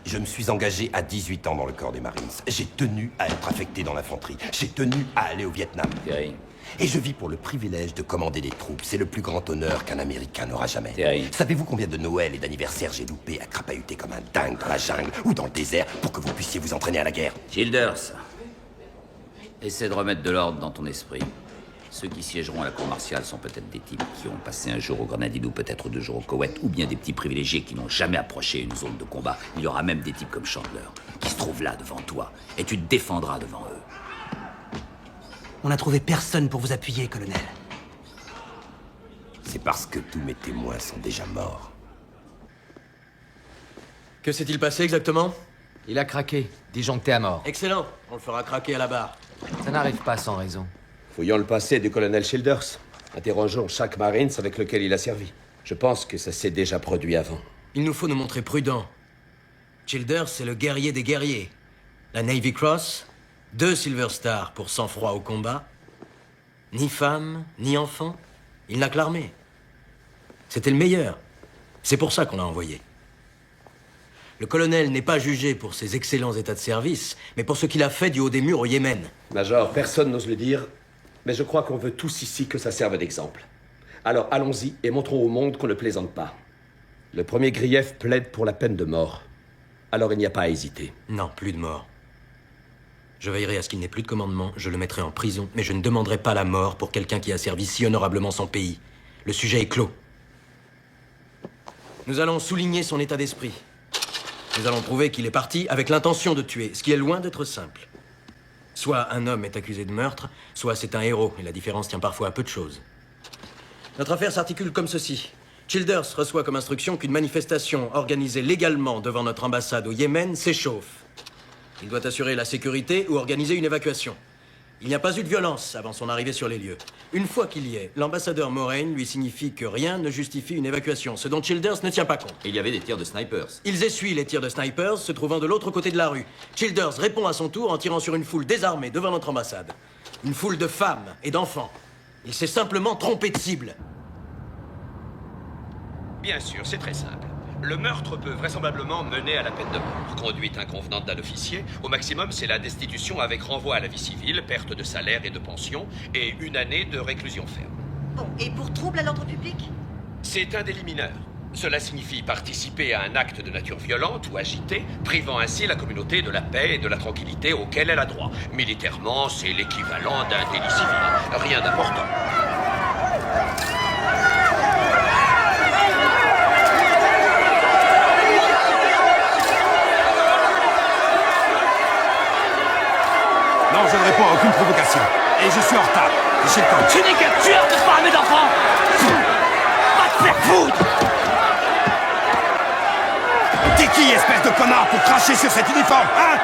F: je me suis engagé à 18 ans dans le corps des Marines. J'ai tenu à être affecté dans l'infanterie. J'ai tenu à aller au Vietnam.
A: Terry.
F: Et je vis pour le privilège de commander des troupes. C'est le plus grand honneur qu'un Américain n'aura jamais.
A: Terry.
F: Savez-vous combien de Noël et d'anniversaires j'ai loupé à crapahuter comme un dingue dans la jungle ou dans le désert pour que vous puissiez vous entraîner à la guerre?
A: Childers, essaie de remettre de l'ordre dans ton esprit. Ceux qui siégeront à la cour martiale sont peut-être des types qui ont passé un jour au Grenadine ou peut-être 2 jours au Koweït, ou bien des petits privilégiés qui n'ont jamais approché une zone de combat. Il y aura même des types comme Chandler qui se trouvent là devant toi, et tu te défendras devant eux.
C: On n'a trouvé personne pour vous appuyer, colonel.
F: C'est parce que tous mes témoins sont déjà morts.
J: Que s'est-il passé exactement?
S: Il a craqué, disjoncté à mort.
J: Excellent, on le fera craquer à la barre.
S: Ça n'arrive pas sans raison.
E: Fouillons le passé du colonel Childers. Interrogeons chaque Marines avec lequel il a servi. Je pense que ça s'est déjà produit avant.
J: Il nous faut nous montrer prudents. Childers, c'est le guerrier des guerriers. La Navy Cross, 2 Silver Stars pour sang-froid au combat. Ni femme, ni enfant. Il n'a que l'armée. C'était le meilleur. C'est pour ça qu'on l'a envoyé. Le colonel n'est pas jugé pour ses excellents états de service, mais pour ce qu'il a fait du haut des murs au Yémen.
E: Major, personne n'ose le dire, mais je crois qu'on veut tous ici que ça serve d'exemple. Alors allons-y et montrons au monde qu'on ne plaisante pas. Le premier grief plaide pour la peine de mort. Alors il n'y a pas à hésiter.
J: Non, plus de mort. Je veillerai à ce qu'il n'ait plus de commandement, je le mettrai en prison, mais je ne demanderai pas la mort pour quelqu'un qui a servi si honorablement son pays. Le sujet est clos. Nous allons souligner son état d'esprit. Nous allons prouver qu'il est parti avec l'intention de tuer, ce qui est loin d'être simple. Soit un homme est accusé de meurtre, soit c'est un héros, et la différence tient parfois à peu de choses. Notre affaire s'articule comme ceci. Childers reçoit comme instruction qu'une manifestation organisée légalement devant notre ambassade au Yémen s'échauffe. Il doit assurer la sécurité ou organiser une évacuation. Il n'y a pas eu de violence avant son arrivée sur les lieux. Une fois qu'il y est, l'ambassadeur Moraine lui signifie que rien ne justifie une évacuation, ce dont Childers ne tient pas compte.
O: Et il y avait des tirs de snipers.
J: Ils essuient les tirs de snipers se trouvant de l'autre côté de la rue. Childers répond à son tour en tirant sur une foule désarmée devant notre ambassade. Une foule de femmes et d'enfants. Il s'est simplement trompé de cible.
V: Bien sûr, c'est très simple. Le meurtre peut vraisemblablement mener à la peine de mort. Conduite inconvenante d'un officier, au maximum c'est la destitution avec renvoi à la vie civile, perte de salaire et de pension, et 1 année de réclusion ferme.
W: Bon, et pour trouble à l'ordre public?
V: C'est un délit mineur. Cela signifie participer à un acte de nature violente ou agitée, privant ainsi la communauté de la paix et de la tranquillité auquel elle a droit. Militairement, c'est l'équivalent d'un délit civil. Rien d'important.
B: Non, je ne réponds à aucune provocation. Et je suis en retard. J'ai le temps.
K: Tu n'es qu'un tueur de femmes et d'enfants. Va te faire foutre.
B: T'es qui, espèce de connard, pour cracher sur cet uniforme, hein?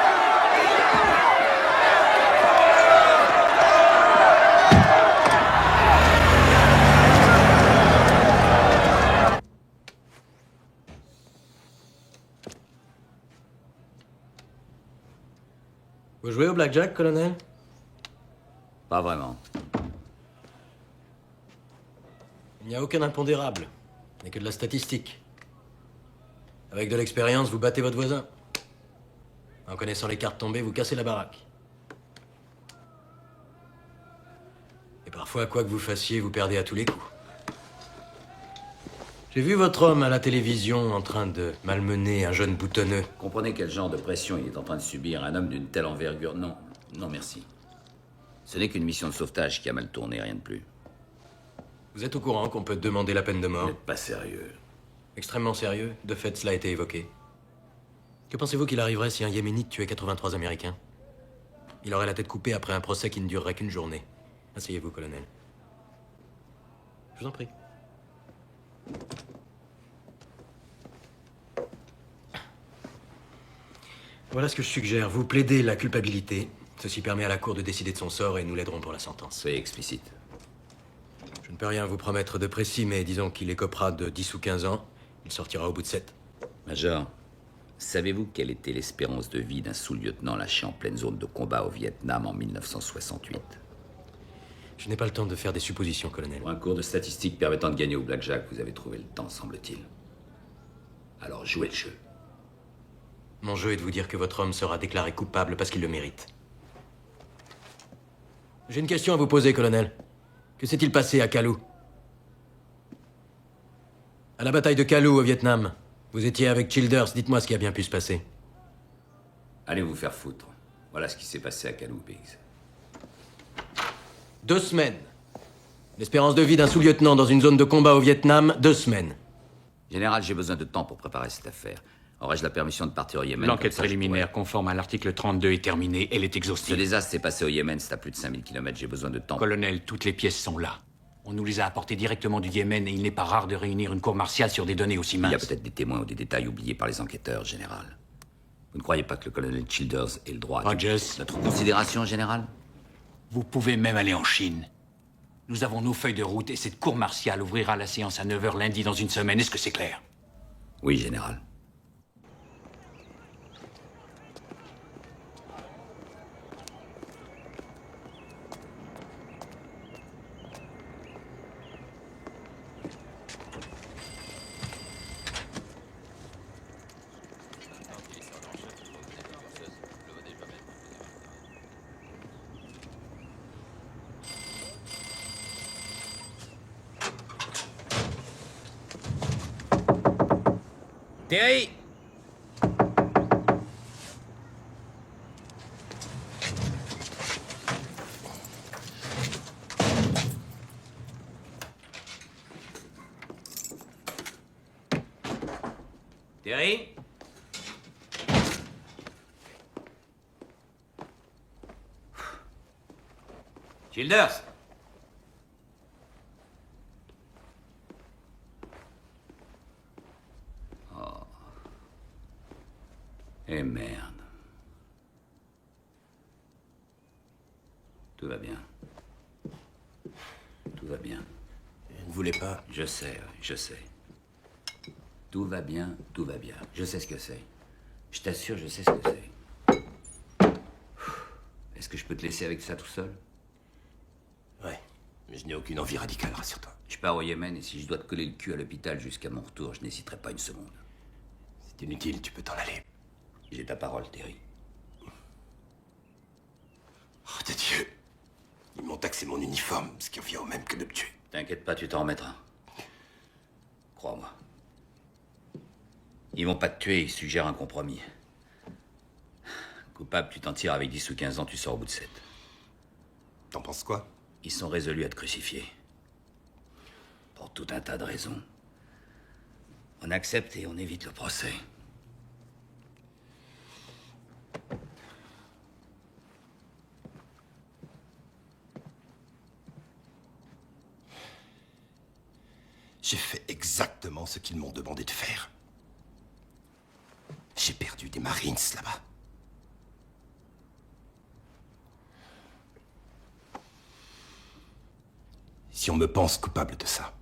J: Vous jouez au blackjack, colonel?
A: Pas vraiment.
J: Il n'y a aucun impondérable. Il n'y a que de la statistique. Avec de l'expérience, vous battez votre voisin. En connaissant les cartes tombées, vous cassez la baraque. Et parfois, quoi que vous fassiez, vous perdez à tous les coups. J'ai vu votre homme à la télévision en train de malmener un jeune boutonneux.
A: Comprenez quel genre de pression il est en train de subir, un homme d'une telle envergure. Non, non merci. Ce n'est qu'une mission de sauvetage qui a mal tourné, rien de plus.
J: Vous êtes au courant qu'on peut demander la peine de mort?
A: Vous n'êtes pas sérieux.
J: Extrêmement sérieux. De fait, cela a été évoqué. Que pensez-vous qu'il arriverait si un Yéménite tuait 83 Américains? Il aurait la tête coupée après un procès qui ne durerait qu'une journée. Asseyez-vous, colonel. Je vous en prie. Voilà ce que je suggère. Vous plaidez la culpabilité. Ceci permet à la cour de décider de son sort et nous l'aiderons pour la sentence.
A: Soyez explicite.
J: Je ne peux rien vous promettre de précis, mais disons qu'il écopera de 10 ou 15 ans. Il sortira au bout de 7.
A: Major, savez-vous quelle était l'espérance de vie d'un sous-lieutenant lâché en pleine zone de combat au Vietnam en 1968?
J: Je n'ai pas le temps de faire des suppositions, colonel.
A: Pour un cours de statistiques permettant de gagner au blackjack, vous avez trouvé le temps, semble-t-il. Alors jouez le jeu.
J: Mon jeu est de vous dire que votre homme sera déclaré coupable parce qu'il le mérite. J'ai une question à vous poser, colonel. Que s'est-il passé à Kalou? À la bataille de Kalou, au Vietnam. Vous étiez avec Childers, dites-moi ce qui a bien pu se passer.
A: Allez vous faire foutre. Voilà ce qui s'est passé à Kalou, Biggs.
J: 2 semaines. L'espérance de vie d'un sous-lieutenant dans une zone de combat au Vietnam, 2 semaines.
A: Général, j'ai besoin de temps pour préparer cette affaire. Aurais-je la permission de partir au Yémen?
N: L'enquête préliminaire, conforme à l'article 32, est terminée. Elle est exhaustive.
A: Ce désastre s'est passé au Yémen, c'est à plus de 5000 km. J'ai besoin de temps.
N: Colonel, toutes les pièces sont là. On nous les a apportées directement du Yémen et il n'est pas rare de réunir une cour martiale sur des données aussi minces.
A: Il y a peut-être des témoins ou des détails oubliés par les enquêteurs, général. Vous ne croyez pas que le colonel Childers ait le droit à
N: Rogers.
A: notre considération, général?
N: Vous pouvez même aller en Chine. Nous avons nos feuilles de route et cette cour martiale ouvrira la séance à 9h lundi dans une semaine. Est-ce que c'est clair?
A: Oui, général.
K: Terry! Terry? Childers?
A: Eh merde. Tout va bien. Tout va bien.
J: Vous ne voulez pas?
A: Je sais, je sais. Tout va bien, tout va bien. Je sais ce que c'est. Je t'assure, je sais ce que c'est. Est-ce que je peux te laisser avec ça tout seul?
J: Ouais. Mais je n'ai aucune envie radicale, rassure-toi.
A: Je pars au Yémen et si je dois te coller le cul à l'hôpital jusqu'à mon retour, je n'hésiterai pas une seconde.
J: C'est inutile, tu peux t'en aller.
A: J'ai ta parole, Terry.
F: Oh, de Dieu. Ils m'ont taxé mon uniforme, ce qui revient au même que de me tuer.
A: T'inquiète pas, tu t'en remettras. Crois-moi. Ils vont pas te tuer, ils suggèrent un compromis. Coupable, tu t'en tires avec 10 ou 15 ans, tu sors au bout de 7.
F: T'en penses quoi?
A: Ils sont résolus à te crucifier. Pour tout un tas de raisons. On accepte et on évite le procès.
F: J'ai fait exactement ce qu'ils m'ont demandé de faire. J'ai perdu des Marines là-bas. Si on me pense coupable de ça,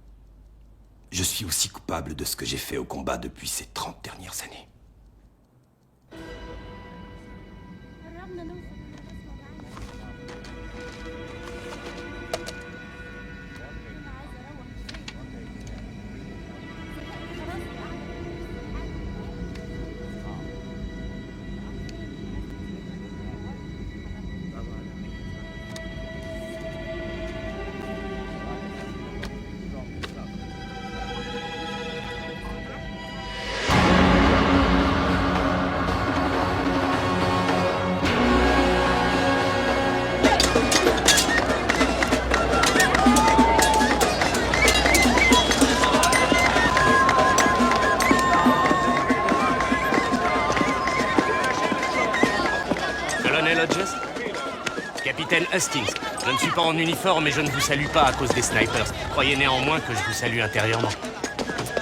F: je suis aussi coupable de ce que j'ai fait au combat depuis ces 30 dernières années.
D: colonel Hodges? Capitaine Hastings, je ne suis pas en uniforme et je ne vous salue pas à cause des snipers. Croyez néanmoins que je vous salue intérieurement.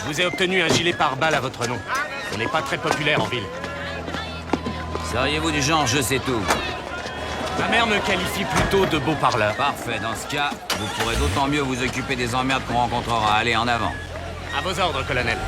D: Je vous ai obtenu un gilet pare-balles à votre nom. On n'est pas très populaire en ville.
A: Seriez-vous du genre je sais tout?
D: Ma mère me qualifie plutôt de beau parleur.
A: Parfait, dans ce cas, vous pourrez d'autant mieux vous occuper des emmerdes qu'on rencontrera. Allez, en avant.
D: À vos ordres, colonel.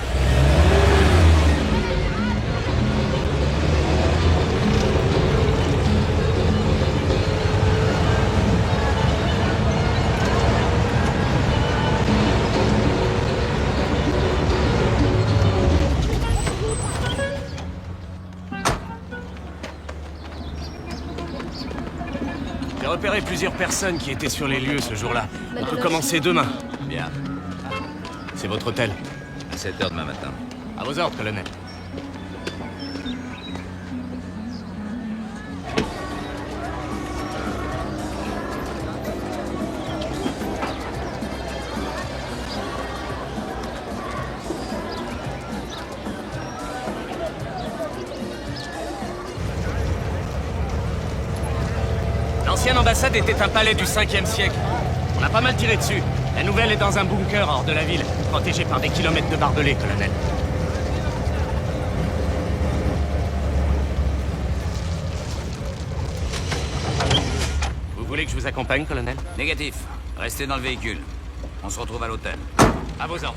D: J'ai repéré plusieurs personnes qui étaient sur les lieux ce jour-là. On peut commencer demain.
A: Bien.
D: C'est votre hôtel.
A: À 7 h demain matin.
D: À vos ordres, colonel. L'ancienne ambassade était un palais du 5e siècle. On a pas mal tiré dessus. La nouvelle est dans un bunker hors de la ville, protégée par des kilomètres de barbelés, colonel. Vous voulez que je vous accompagne, colonel?
A: Négatif. Restez dans le véhicule. On se retrouve à l'hôtel.
D: À vos ordres.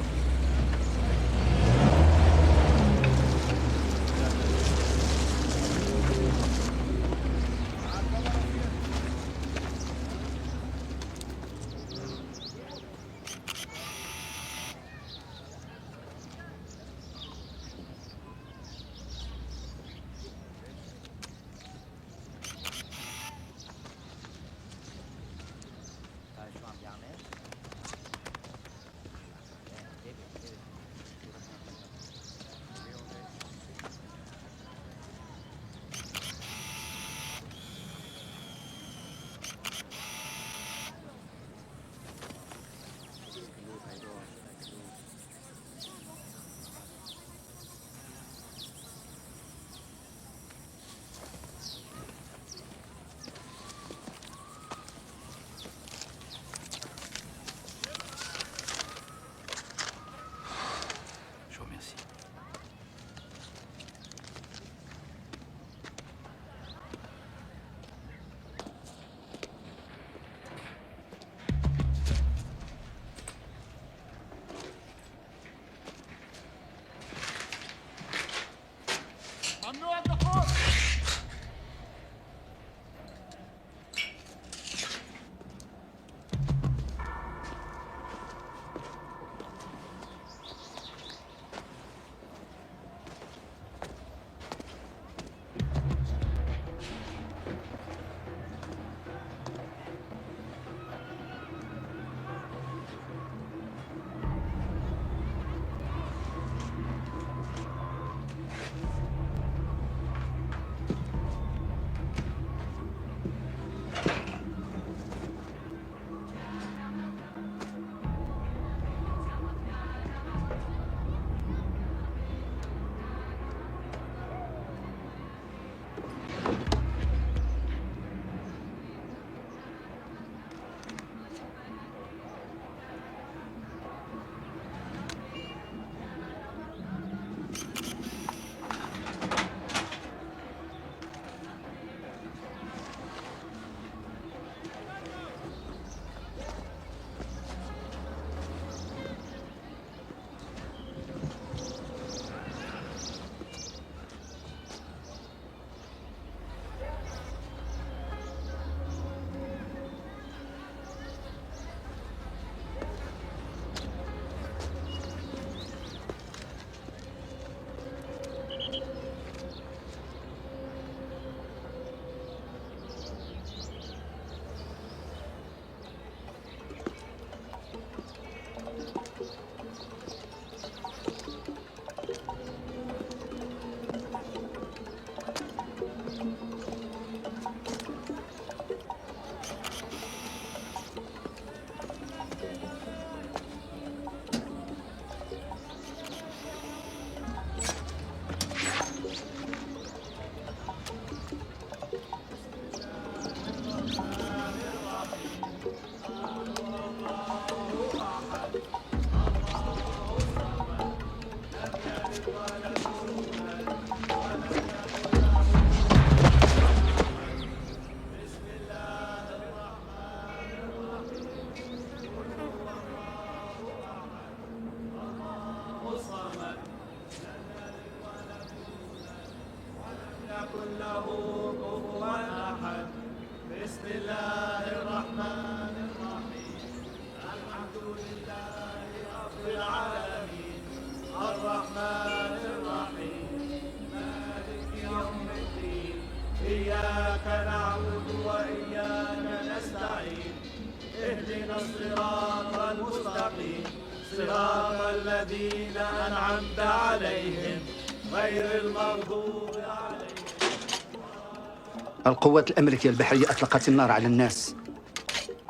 G: القوات الأمريكية البحرية أطلقت النار على الناس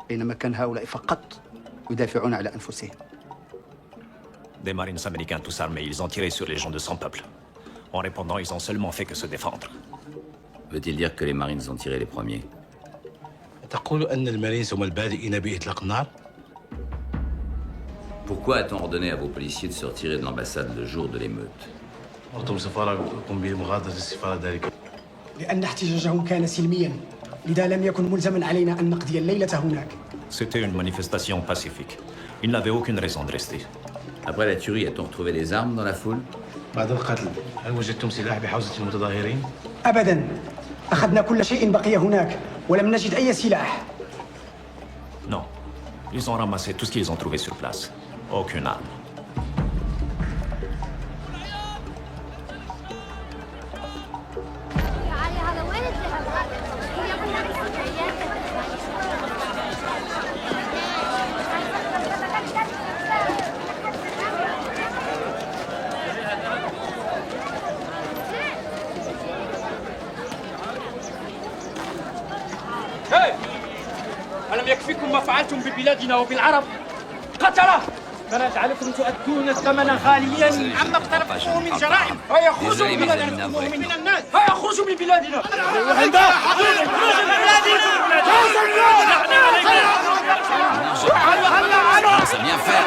G: بينما كان هؤلاء فقط يدافعون على أنفسهم.
I: Des marines américains tous armés, ils ont tiré sur les gens de son peuple. En répondant, ils ont seulement fait que se défendre.
A: Veut-il dire que les Marines ont tiré les premiers?
M: تقول أن المارينز هم البادئين بإطلاق النار؟
A: Pourquoi a-t-on ordonné à vos policiers de se retirer de l'ambassade le jour de l'émeute?
M: أمرتم سفاركم بمغادرة السفارة ذلك.
C: لأن احتجاجهم كان سلميا، لذا لم يكن ملزما علينا أن نقضي الليلة هناك.
I: C'était une manifestation pacifique. Ils n'avaient aucune raison de rester.
A: Après la tuerie, a-t-on retrouvé des armes dans la foule?
M: بعد القتل، هل وجدتم سلاح بحوزة المتظاهرين؟
C: أبدا، أخذنا كل شيء بقي هناك ولم نجد أي سلاح.
I: Non. Ils ont ramassé tout ce qu'ils ont trouvé sur place. Aucune arme.
K: ألم يكفيكم ما فعلتم ببلادنا وبالعرب؟ قتلة! فنجعلكم تؤدون الثمن خاليا عما اقترفتموه من جرائم فيخرجوا من بلادنا من الناس فيخرجوا من بلادنا
A: C'est bien fait.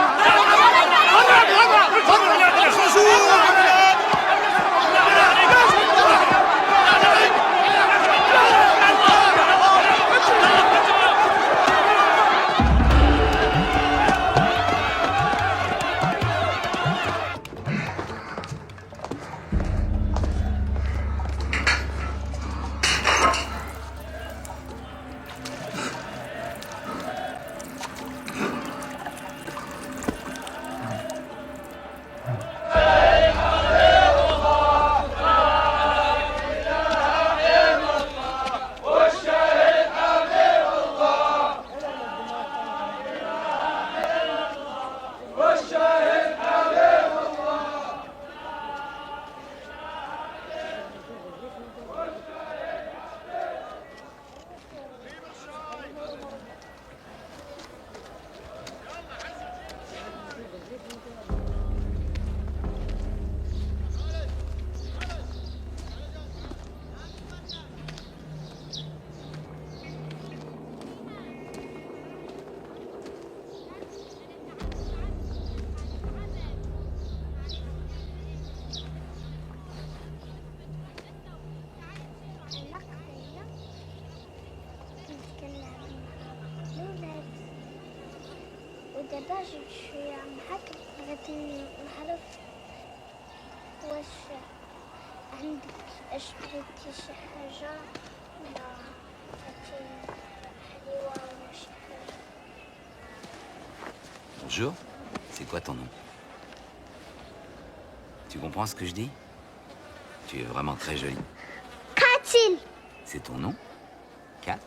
X: ودابا جيت شويه معاك بغيت نعرف واش عندك اشتريتي شي حاجه ولا درتي حليوه ولا شي حاجه.
A: Bonjour, c'est quoi ton nom? Tu comprends ce que je dis? Tu es vraiment très jolie.
X: Cathy.
A: C'est ton nom? Kat?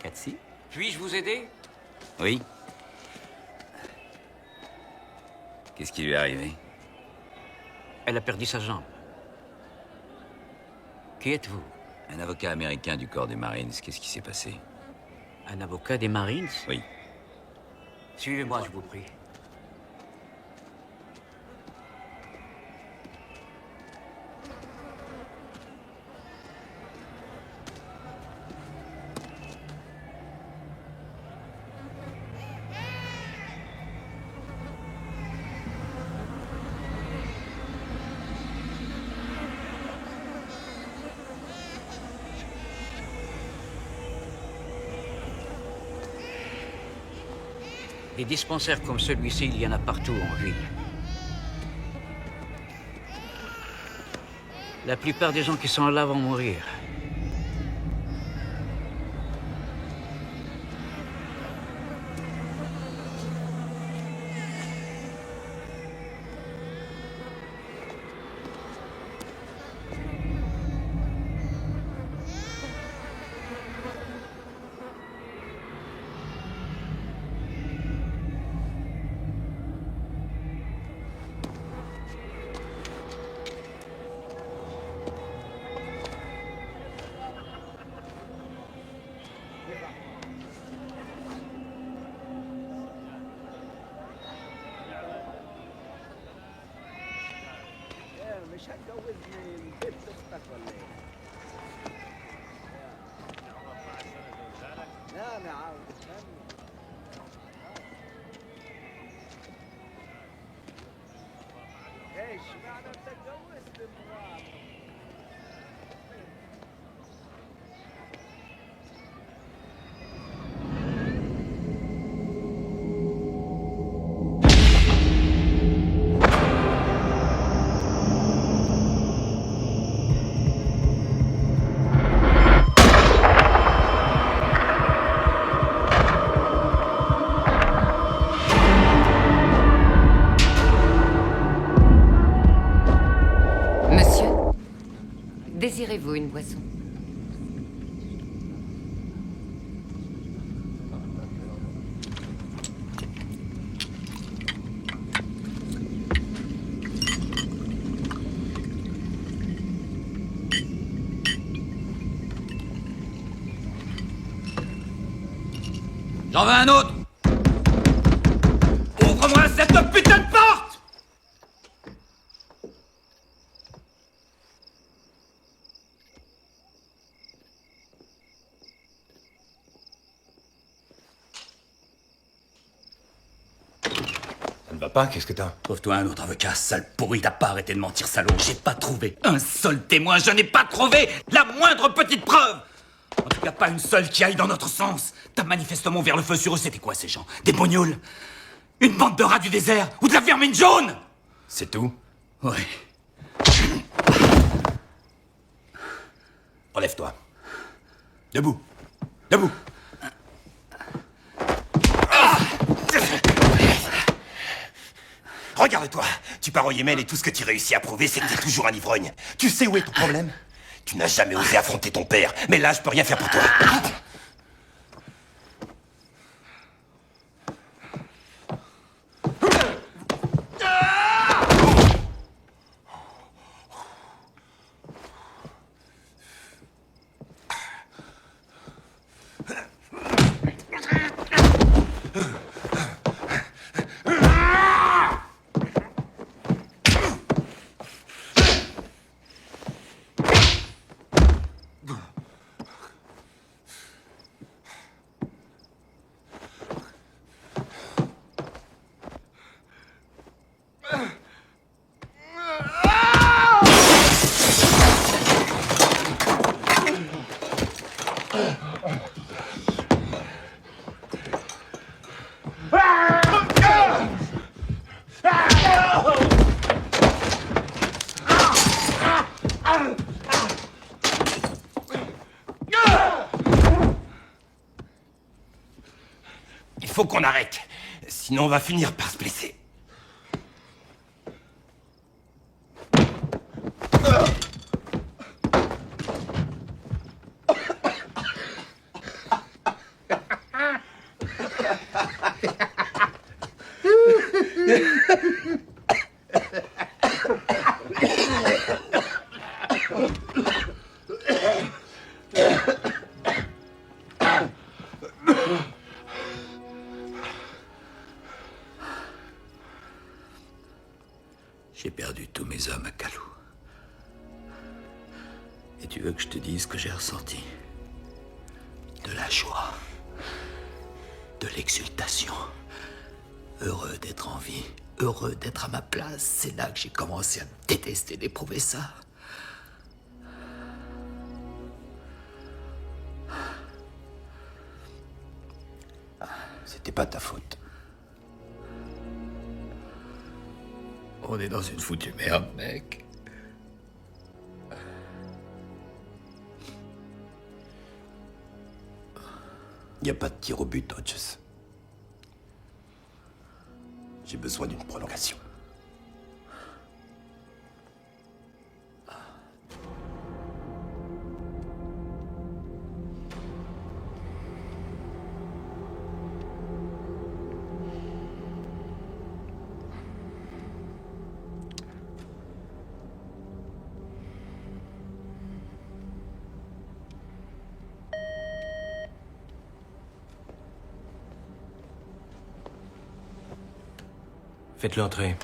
A: Cathy?
N: Puis-je vous aider?
A: Oui. Qu'est-ce qui lui est arrivé?
N: Elle a perdu sa jambe. Qui êtes-vous?
A: Un avocat américain du corps des Marines. Qu'est-ce qui s'est passé?
N: Un avocat des Marines?
A: Oui.
N: Suivez-moi, je vous prie. Des dispensaires comme celui-ci, il y en a partout en ville. La plupart des gens qui sont là vont mourir.
U: Monsieur, désirez-vous une boisson?
A: J'en veux un autre! Ouvre-moi cette putain de porte!
F: Ça ne va pas, qu'est-ce que t'as?
A: Trouve-toi un autre avocat, sale pourri, t'as pas arrêté de mentir, salaud. J'ai pas trouvé un seul témoin, je n'ai pas trouvé la moindre petite preuve! En tout cas, pas une seule qui aille dans notre sens. T'as manifestement ouvert le feu sur eux, c'était quoi ces gens? Des bognoules? Une bande de rats du désert? Ou de la vermine jaune?
F: C'est tout?
A: Oui.
F: Relève-toi. Debout. Debout.
B: Regarde-toi, tu pars au Yémen et tout ce que tu réussis à prouver, c'est que t'es toujours un ivrogne. Tu sais où est ton problème? Tu n'as jamais osé affronter ton père, mais là, je peux rien faire pour toi. Il faut qu'on arrête, sinon on va finir par se blesser.
A: J'ai perdu tous mes hommes à Calou. Et tu veux que je te dise ce que j'ai ressenti? De la joie. De l'exultation. Heureux d'être en vie. Heureux d'être à ma place. C'est là que j'ai commencé à me détester d'éprouver ça.
B: C'était pas ta faute.
A: On est dans une foutue merde, mec.
B: Y a pas de tir au but, Hodges. J'ai besoin d'une prolongation.
J: Faites-le entrer.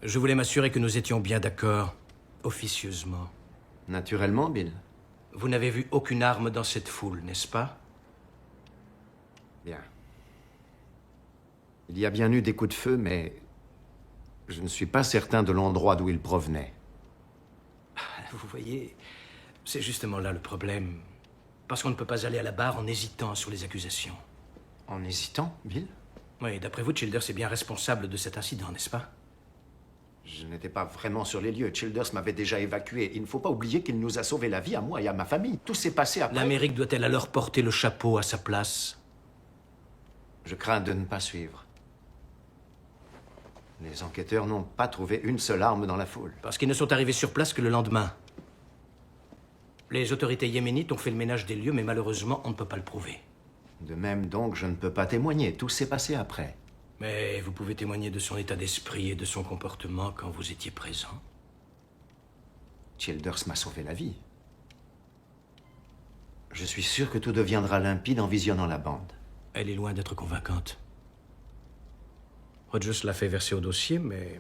J: Je voulais m'assurer que nous étions bien d'accord, officieusement.
L: Naturellement, Bill.
J: Vous n'avez vu aucune arme dans cette foule, n'est-ce pas?
L: Bien. Il y a bien eu des coups de feu, mais je ne suis pas certain de l'endroit d'où ils provenaient.
J: Vous voyez, c'est justement là le problème. Parce qu'on ne peut pas aller à la barre en hésitant sur les accusations.
L: En hésitant, Bill?
J: Oui, d'après vous, Childers est bien responsable de cet incident, n'est-ce pas?
L: Je n'étais pas vraiment sur les lieux. Childers m'avait déjà évacué. Il ne faut pas oublier qu'il nous a sauvé la vie à moi et à ma famille. Tout s'est passé après.
J: L'Amérique doit-elle alors porter le chapeau à sa place?
L: Je crains de ne pas suivre. Les enquêteurs n'ont pas trouvé une seule arme dans la foule.
J: Parce qu'ils ne sont arrivés sur place que le lendemain. Les autorités yéménites ont fait le ménage des lieux, mais malheureusement, on ne peut pas le prouver.
L: De même donc, je ne peux pas témoigner. Tout s'est passé après.
J: Mais vous pouvez témoigner de son état d'esprit et de son comportement quand vous étiez présent.
L: Childers m'a sauvé la vie. Je suis sûr que tout deviendra limpide en visionnant la bande.
J: Elle est loin d'être convaincante. Rogers l'a fait verser au dossier, mais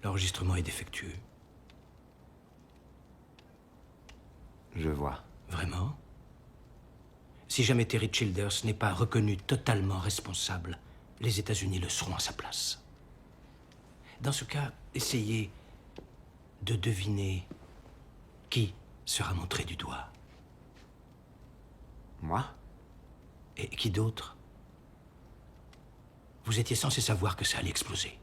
J: l'enregistrement est défectueux.
L: Je vois.
J: Vraiment? Si jamais Terry Childers n'est pas reconnu totalement responsable, les États-Unis le seront à sa place. Dans ce cas, essayez de deviner qui sera montré du doigt.
L: Moi?
J: Et qui d'autre? Vous étiez censé savoir que ça allait exploser.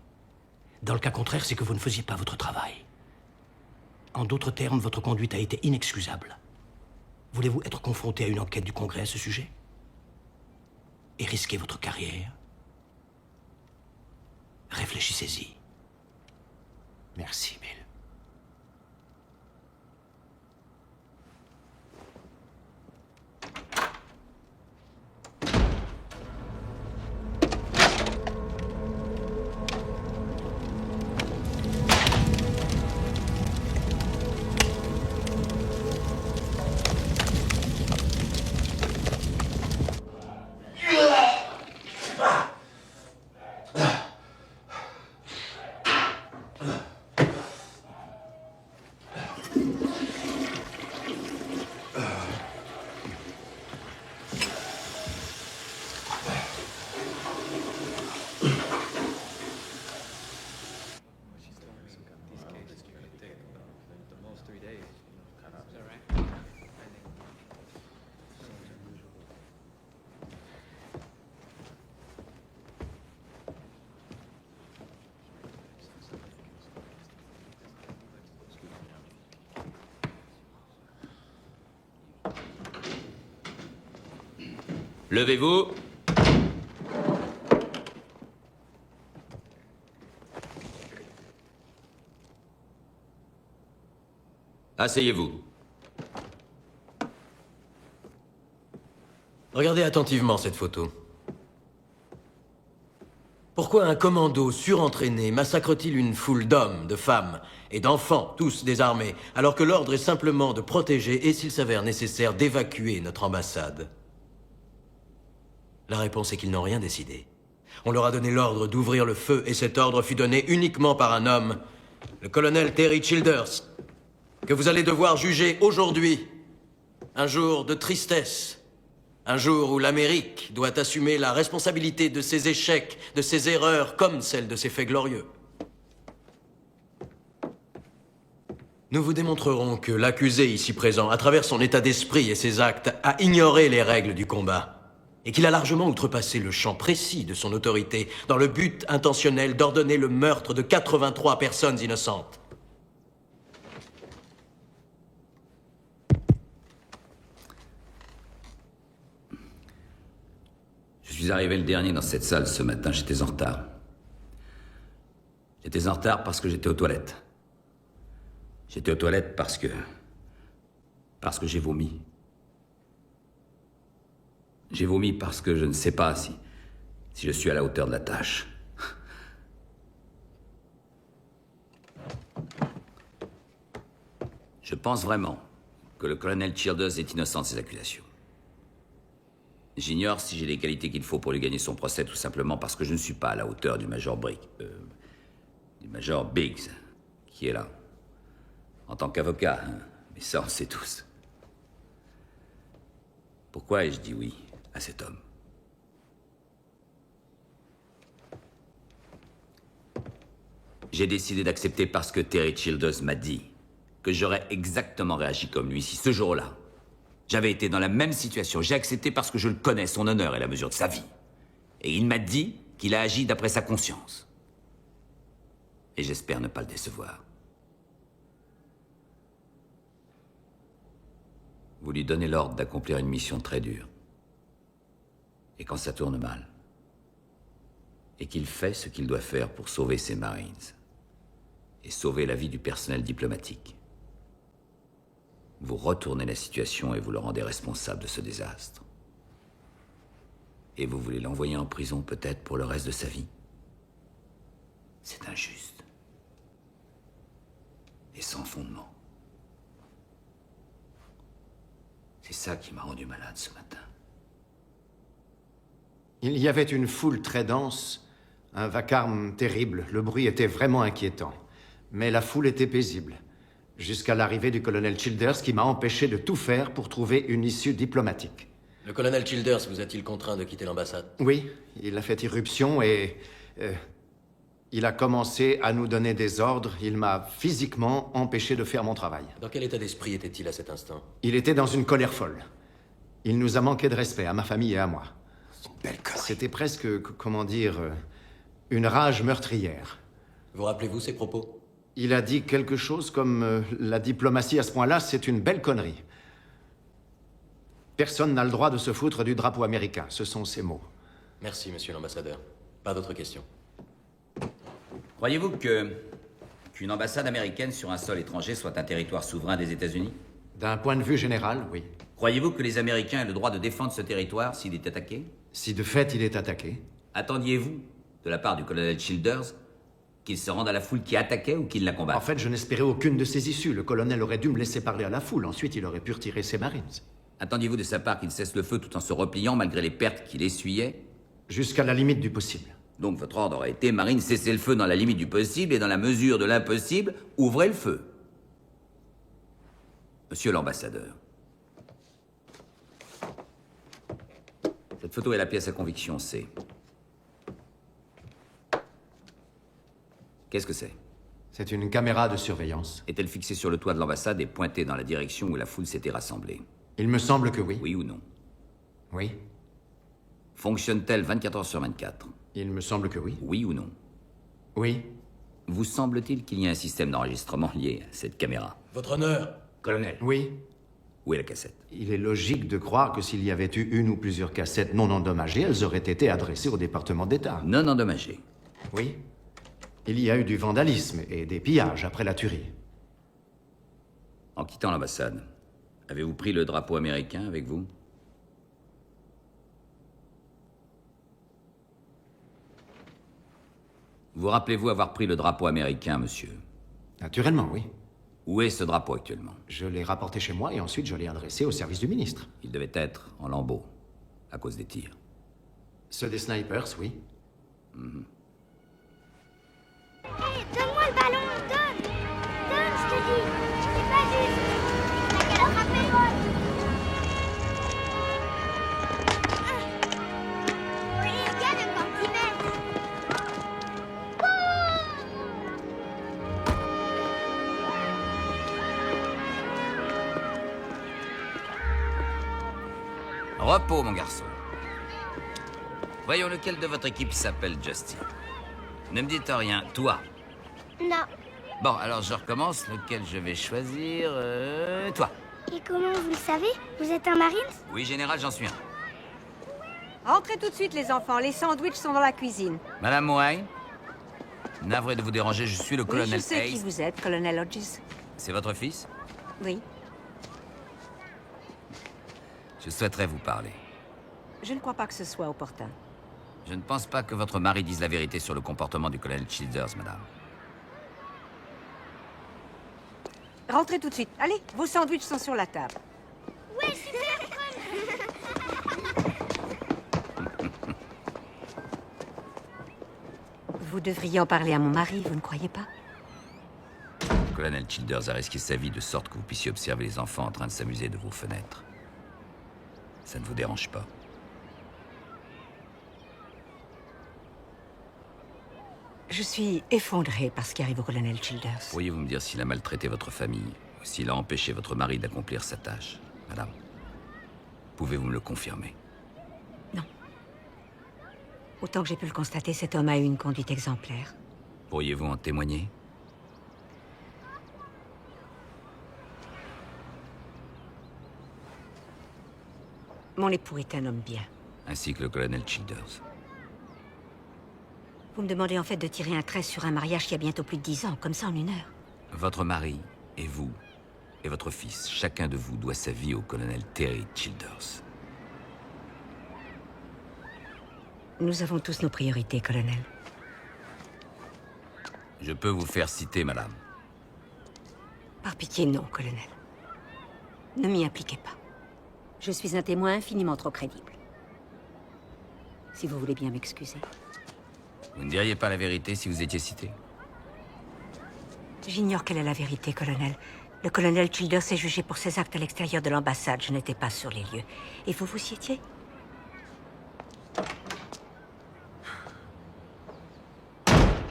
J: Dans le cas contraire, c'est que vous ne faisiez pas votre travail. En d'autres termes, votre conduite a été inexcusable. Voulez-vous être confronté à une enquête du Congrès à ce sujet? Et risquer votre carrière? Réfléchissez-y.
L: Merci, Bill.
A: Levez-vous. Asseyez-vous.
P: Regardez attentivement cette photo. Pourquoi un commando surentraîné massacre-t-il une foule d'hommes, de femmes et d'enfants, tous désarmés, alors que l'ordre est simplement de protéger et, s'il s'avère nécessaire, d'évacuer notre ambassade? La réponse est qu'ils n'ont rien décidé. On leur a donné l'ordre d'ouvrir le feu, et cet ordre fut donné uniquement par un homme, le colonel Terry Childers, que vous allez devoir juger aujourd'hui. Un jour de tristesse. Un jour où l'Amérique doit assumer la responsabilité de ses échecs, de ses erreurs, comme celle de ses faits glorieux. Nous vous démontrerons que l'accusé ici présent, à travers son état d'esprit et ses actes, a ignoré les règles du combat. Et qu'il a largement outrepassé le champ précis de son autorité dans le but intentionnel d'ordonner le meurtre de 83 personnes innocentes.
A: Je suis arrivé le dernier dans cette salle ce matin, j'étais en retard. J'étais en retard parce que j'étais aux toilettes. J'étais aux toilettes parce que j'ai vomi. J'ai vomi parce que je ne sais pas si je suis à la hauteur de la tâche. Je pense vraiment que le colonel Childers est innocent de ces accusations. J'ignore si j'ai les qualités qu'il faut pour lui gagner son procès, tout simplement parce que je ne suis pas à la hauteur du major Brick. du Major Biggs, qui est là. En tant qu'avocat, hein. Mais ça, on sait tous. Pourquoi ai-je dit oui à cet homme? J'ai décidé d'accepter parce que Terry Childers m'a dit que j'aurais exactement réagi comme lui si ce jour-là, j'avais été dans la même situation. J'ai accepté parce que je le connais, son honneur et la mesure de sa vie. Et il m'a dit qu'il a agi d'après sa conscience. Et j'espère ne pas le décevoir. Vous lui donnez l'ordre d'accomplir une mission très dure. Et quand ça tourne mal, et qu'il fait ce qu'il doit faire pour sauver ses Marines, et sauver la vie du personnel diplomatique, vous retournez la situation et vous le rendez responsable de ce désastre. Et vous voulez l'envoyer en prison peut-être pour le reste de sa vie? C'est injuste. Et sans fondement. C'est ça qui m'a rendu malade ce matin.
L: Il y avait une foule très dense, un vacarme terrible. Le bruit était vraiment inquiétant. Mais la foule était paisible. Jusqu'à l'arrivée du colonel Childers qui m'a empêché de tout faire pour trouver une issue diplomatique.
P: Le colonel Childers vous a-t-il contraint de quitter l'ambassade?
L: Oui, il a fait irruption et... il a commencé à nous donner des ordres. Il m'a physiquement empêché de faire mon travail.
P: Dans quel état d'esprit était-il à cet instant?
L: Il était dans une colère folle. Il nous a manqué de respect, à ma famille et à moi. C'était presque, comment dire, une rage meurtrière.
P: Vous rappelez-vous ses propos?
L: Il a dit quelque chose comme la diplomatie à ce point-là, c'est une belle connerie. Personne n'a le droit de se foutre du drapeau américain. Ce sont ses mots.
P: Merci, monsieur l'ambassadeur. Pas d'autres questions.
A: Croyez-vous qu'une ambassade américaine sur un sol étranger soit un territoire souverain des États-Unis?
L: D'un point de vue général, oui.
A: Croyez-vous que les Américains aient le droit de défendre ce territoire s'il est attaqué?
L: Si de fait il est attaqué.
A: Attendiez-vous, de la part du colonel Childers, qu'il se rende à la foule qui attaquait ou qu'il la combatte?
L: En fait, je n'espérais aucune de ces issues. Le colonel aurait dû me laisser parler à la foule. Ensuite, il aurait pu retirer ses Marines.
A: Attendiez-vous de sa part qu'il cesse le feu tout en se repliant malgré les pertes qu'il essuyait?
L: Jusqu'à la limite du possible.
A: Donc votre ordre aurait été, Marine, cessez le feu dans la limite du possible et dans la mesure de l'impossible, ouvrez le feu. Monsieur l'ambassadeur. Cette photo est la pièce à conviction C. Qu'est-ce que c'est?
L: C'est une caméra de surveillance.
A: Est-elle fixée sur le toit de l'ambassade et pointée dans la direction où la foule s'était rassemblée?
L: Il me semble que oui.
A: Oui ou non?
L: Oui.
A: Fonctionne-t-elle 24 heures sur 24?
L: Il me semble que oui.
A: Oui ou non?
L: Oui.
A: Vous semble-t-il qu'il y ait un système d'enregistrement lié à cette caméra?
P: Votre honneur.
A: Colonel.
L: Oui.
A: Où est la cassette?
L: Il est logique de croire que s'il y avait eu une ou plusieurs cassettes non endommagées, elles auraient été adressées au département d'État.
A: Non endommagées?
L: Oui. Il y a eu du vandalisme et des pillages après la tuerie.
A: En quittant l'ambassade, avez-vous pris le drapeau américain avec vous? Vous rappelez-vous avoir pris le drapeau américain, monsieur?
L: Naturellement, oui.
A: Où est ce drapeau actuellement?
L: Je l'ai rapporté chez moi et ensuite je l'ai adressé au service du ministre.
A: Il devait être en lambeaux, à cause des tirs.
L: Ceux des snipers, oui.
X: Hey, donne-moi le ballon, donne! Donne, je te dis! C'est pas juste! T'as qu'à l'attraper, moi! Oui, regarde le centimètre!
A: Repos, mon garçon. Voyons lequel de votre équipe s'appelle Justin. Ne me dites rien. Toi?
X: Non.
A: Bon, alors je recommence. Lequel je vais choisir? Toi.
X: Et comment vous le savez? Vous êtes un Marine?
A: Oui, général, j'en suis un.
H: Entrez tout de suite, les enfants. Les sandwichs sont dans la cuisine.
A: Madame Mouaille, navré de vous déranger, je suis le colonel
H: Oui, je sais qui
A: Hayes.
H: vous êtes, colonel Hodges.
A: C'est votre fils?
H: Oui.
A: Je souhaiterais vous parler.
H: Je ne crois pas que ce soit opportun.
A: Je ne pense pas que votre mari dise la vérité sur le comportement du colonel Childers, madame.
H: Rentrez tout de suite. Allez, vos sandwichs sont sur la table.
X: Ouais, super
H: Vous devriez en parler à mon mari, vous ne croyez pas?
A: Le colonel Childers a risqué sa vie de sorte que vous puissiez observer les enfants en train de s'amuser de vos fenêtres. Ça ne vous dérange pas?
H: Je suis effondrée par ce qui arrive au colonel Childers.
A: Pourriez-vous me dire s'il a maltraité votre famille ou s'il a empêché votre mari d'accomplir sa tâche, madame? Pouvez-vous me le confirmer?
H: Non. Autant que j'ai pu le constater, cet homme a eu une conduite exemplaire.
A: Pourriez-vous en témoigner?
H: Mon époux est un homme bien.
A: Ainsi que le colonel Childers.
H: Vous me demandez en fait de tirer un trait sur un mariage qui a bientôt plus de 10 ans, comme ça en une heure.
A: Votre mari, et vous, et votre fils, chacun de vous doit sa vie au colonel Terry Childers.
H: Nous avons tous nos priorités, colonel.
A: Je peux vous faire citer, madame.
H: Par pitié, non, colonel. Ne m'y impliquez pas. Je suis un témoin infiniment trop crédible. Si vous voulez bien m'excuser.
A: Vous ne diriez pas la vérité si vous étiez cité?
H: J'ignore quelle est la vérité, colonel. Le colonel Childers est jugé pour ses actes à l'extérieur de l'ambassade. Je n'étais pas sur les lieux. Et vous y étiez?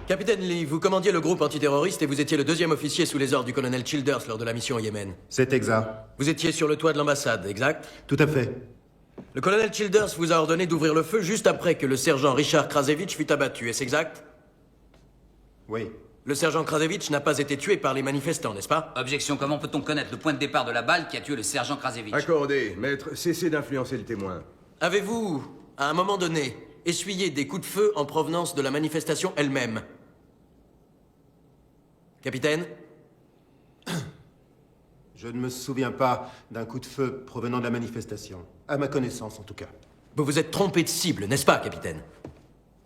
P: Capitaine Lee, vous commandiez le groupe antiterroriste et vous étiez le deuxième officier sous les ordres du colonel Childers lors de la mission au Yémen.
L: C'est exact.
P: Vous étiez sur le toit de l'ambassade, exact?
L: Tout à fait.
P: Le colonel Childers vous a ordonné d'ouvrir le feu juste après que le sergent Richard Krasevich fut abattu, est-ce exact?
L: Oui.
P: Le sergent Krasevich n'a pas été tué par les manifestants, n'est-ce pas?
A: Objection, comment peut-on connaître le point de départ de la balle qui a tué le sergent Krasevich?
Q: Accordé. Maître, cessez d'influencer le témoin.
P: Avez-vous, à un moment donné, essuyé des coups de feu en provenance de la manifestation elle-même? Capitaine?
L: Je ne me souviens pas d'un coup de feu provenant de la manifestation. À ma connaissance, en tout cas.
P: Vous vous êtes trompé de cible, n'est-ce pas, capitaine?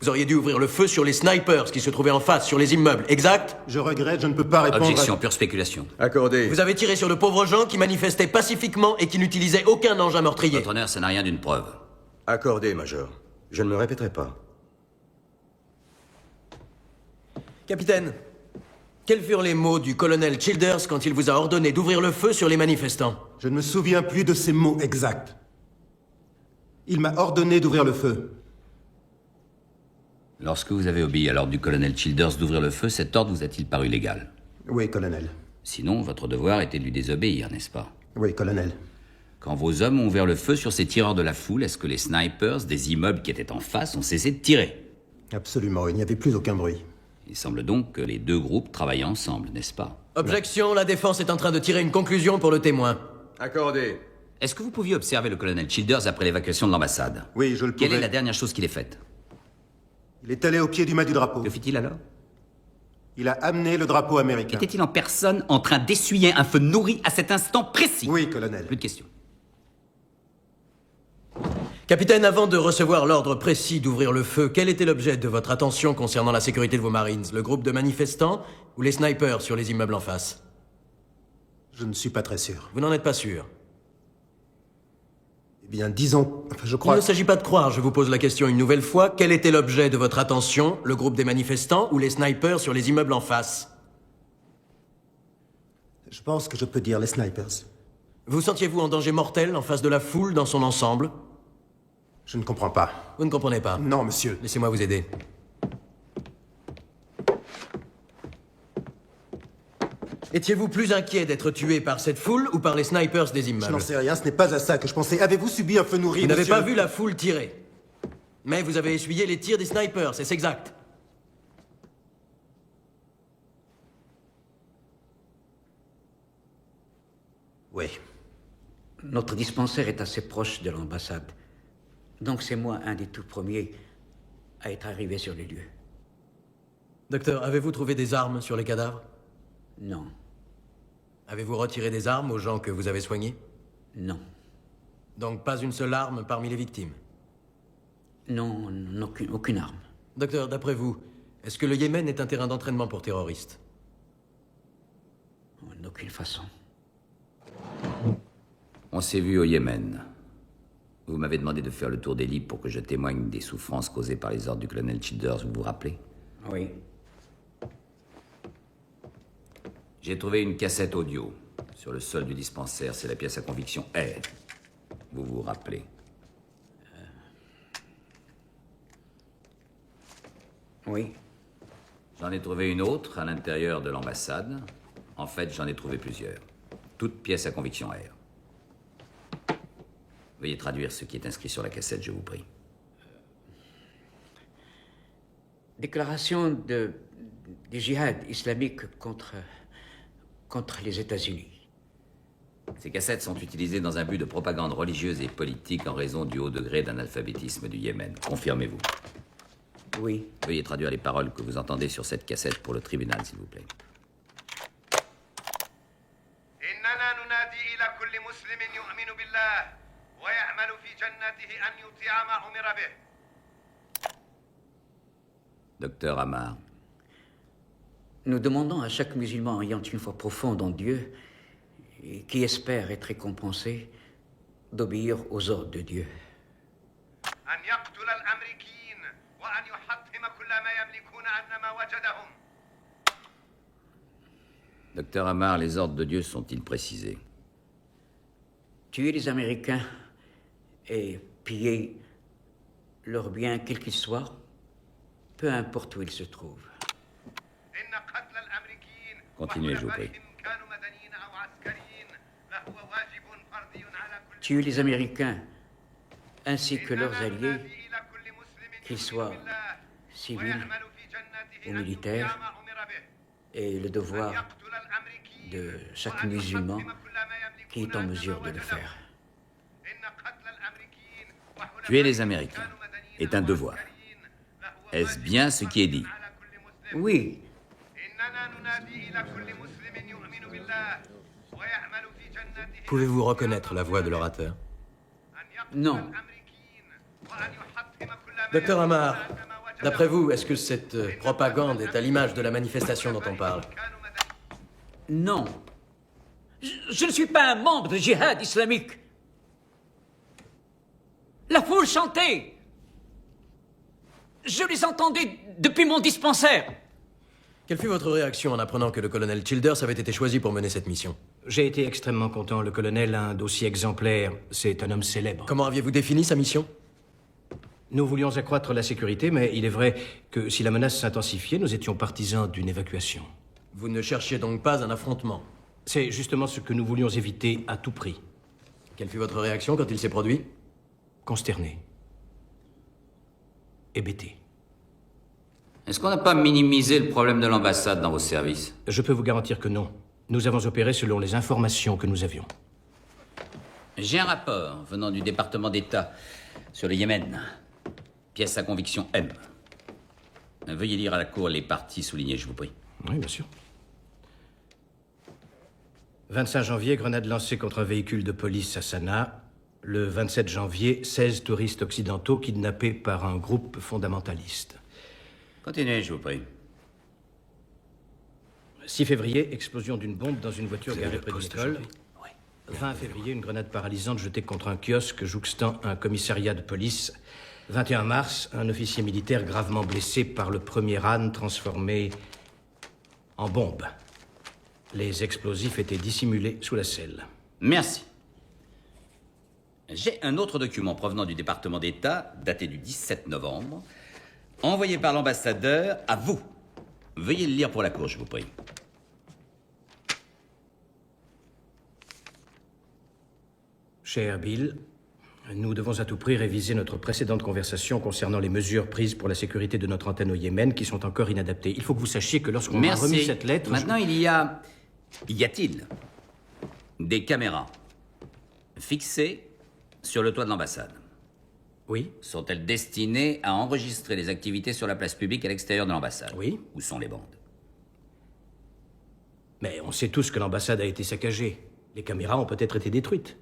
P: Vous auriez dû ouvrir le feu sur les snipers qui se trouvaient en face, sur les immeubles, exact?
L: Je regrette, je ne peux pas répondre.
A: Objection, pure spéculation.
Q: Accordé.
P: Vous avez tiré sur de pauvres gens qui manifestaient pacifiquement et qui n'utilisaient aucun engin meurtrier.
A: Votre honneur, ça n'a rien d'une preuve.
Q: Accordé, Major. Je ne me répéterai pas.
P: Capitaine, quels furent les mots du colonel Childers quand il vous a ordonné d'ouvrir le feu sur les manifestants?
L: Je ne me souviens plus de ces mots exacts. Il m'a ordonné d'ouvrir le feu.
A: Lorsque vous avez obéi à l'ordre du colonel Childers d'ouvrir le feu, cet ordre vous a-t-il paru légal?
L: Oui, colonel.
A: Sinon, votre devoir était de lui désobéir, n'est-ce pas?
L: Oui, colonel.
A: Quand vos hommes ont ouvert le feu sur ces tireurs de la foule, est-ce que les snipers des immeubles qui étaient en face ont cessé de tirer?
L: Absolument, il n'y avait plus aucun bruit.
A: Il semble donc que les deux groupes travaillaient ensemble, n'est-ce pas?
P: Objection, la défense est en train de tirer une conclusion pour le témoin.
Q: Accordé.
A: Est-ce que vous pouviez observer le colonel Childers après l'évacuation de l'ambassade?
L: Oui, je le pouvais.
A: Quelle est la dernière chose qu'il ait faite?
L: Il est allé au pied du mât du drapeau.
A: Que fit-il alors?
L: Il a amené le drapeau américain.
A: Était-il en personne en train d'essuyer un feu nourri à cet instant précis?
L: Oui, colonel.
A: Plus de questions.
P: Capitaine, avant de recevoir l'ordre précis d'ouvrir le feu, quel était l'objet de votre attention concernant la sécurité de vos Marines? Le groupe de manifestants ou les snipers sur les immeubles en face?
L: Je ne suis pas très sûr.
P: Vous n'en êtes pas sûr?
L: Eh bien, disons... Enfin, je crois...
P: Il ne s'agit pas de croire, je vous pose la question une nouvelle fois. Quel était l'objet de votre attention? Le groupe des manifestants ou les snipers sur les immeubles en face?
L: Je pense que je peux dire les snipers.
P: Vous sentiez-vous en danger mortel en face de la foule dans son ensemble?
L: Je ne comprends pas.
P: Vous ne comprenez pas?
L: Non, monsieur.
P: Laissez-moi vous aider. Étiez-vous plus inquiet d'être tué par cette foule ou par les snipers des immeubles?
L: Je n'en sais rien, ce n'est pas à ça que je pensais. Avez-vous subi un feu nourri,
P: Vous n'avez
L: monsieur?
P: pas vu la foule tirer. Mais vous avez essuyé les tirs des snipers, c'est exact.
G: Oui. Notre dispensaire est assez proche de l'ambassade. Donc c'est moi un des tout premiers à être arrivé sur les lieux.
P: Docteur, avez-vous trouvé des armes sur les cadavres?
G: Non.
P: Avez-vous retiré des armes aux gens que vous avez soignés?
G: Non.
P: Donc pas une seule arme parmi les victimes?
G: Non, aucune arme.
P: Docteur, d'après vous, est-ce que le Yémen est un terrain d'entraînement pour terroristes?
G: D'aucune façon.
A: On s'est vu au Yémen. Vous m'avez demandé de faire le tour des lits pour que je témoigne des souffrances causées par les ordres du colonel Childers, vous vous rappelez?
G: Oui.
A: J'ai trouvé une cassette audio sur le sol du dispensaire. C'est la pièce à conviction R. Vous vous rappelez?
G: Oui.
A: J'en ai trouvé une autre à l'intérieur de l'ambassade. En fait, j'en ai trouvé plusieurs. Toutes pièces à conviction R. Veuillez traduire ce qui est inscrit sur la cassette, je vous prie.
G: Déclaration du djihad islamique contre les États-Unis.
A: Ces cassettes sont utilisées dans un but de propagande religieuse et politique en raison du haut degré d'analphabétisme du Yémen. Confirmez-vous?
G: Oui.
A: Veuillez traduire les paroles que vous entendez sur cette cassette pour le tribunal, s'il vous plaît. Docteur Amar.
G: Nous demandons à chaque musulman ayant une foi profonde en Dieu et qui espère être récompensé d'obéir aux ordres de Dieu.
A: Docteur Amar, les ordres de Dieu sont-ils précisés?
G: Tuer les Américains et piller leurs biens, quels qu'ils soient, peu importe où ils se trouvent.
A: Continuez, je vous prie.
G: Tuer les Américains ainsi que leurs alliés, qu'ils soient civils ou militaires, est le devoir de chaque musulman qui est en mesure de le faire.
A: Tuer les Américains est un devoir. Est-ce bien ce qui est dit?
G: Oui.
P: Pouvez-vous reconnaître la voix de l'orateur?
G: Non.
P: Docteur Amar, d'après vous, est-ce que cette propagande est à l'image de la manifestation dont on parle?
G: Non. Je ne suis pas un membre du djihad islamique. La foule chantait. Je les entendais depuis mon dispensaire.
P: Quelle fut votre réaction en apprenant que le colonel Childers avait été choisi pour mener cette mission?
J: J'ai été extrêmement content. Le colonel a un dossier exemplaire. C'est un homme célèbre.
P: Comment aviez-vous défini sa mission?
J: Nous voulions accroître la sécurité, mais il est vrai que si la menace s'intensifiait, nous étions partisans d'une évacuation.
P: Vous ne cherchiez donc pas un affrontement?
J: C'est justement ce que nous voulions éviter à tout prix.
P: Quelle fut votre réaction quand il s'est produit?
J: Consterné. Hébété.
A: Est-ce qu'on n'a pas minimisé le problème de l'ambassade dans vos services?
J: Je peux vous garantir que non. Nous avons opéré selon les informations que nous avions.
A: J'ai un rapport venant du département d'État sur le Yémen. Pièce à conviction M. Veuillez lire à la cour les parties soulignées, je vous prie.
J: Oui, bien sûr. 25 janvier, grenade lancée contre un véhicule de police à Sanaa. Le 27 janvier, 16 touristes occidentaux kidnappés par un groupe fondamentaliste.
A: Continuez, je vous prie.
J: 6 février, explosion d'une bombe dans une voiture garée près de l'école. 20 février, une grenade paralysante jetée contre un kiosque jouxtant un commissariat de police. 21 mars, un officier militaire gravement blessé par le premier âne transformé en bombe. Les explosifs étaient dissimulés sous la selle.
A: Merci. J'ai un autre document provenant du département d'État, daté du 17 novembre, envoyé par l'ambassadeur à vous. Veuillez le lire pour la cour, je vous prie.
J: Cher Bill, nous devons à tout prix réviser notre précédente conversation concernant les mesures prises pour la sécurité de notre antenne au Yémen qui sont encore inadaptées. Il faut que vous sachiez que lorsqu'on m'a remis cette lettre...
A: Maintenant, y a-t-il des caméras fixées sur le toit de l'ambassade?
J: Oui.
A: Sont-elles destinées à enregistrer les activités sur la place publique à l'extérieur de l'ambassade?
J: Oui.
A: Où sont les bandes?
J: Mais on sait tous que l'ambassade a été saccagée. Les caméras ont peut-être été détruites.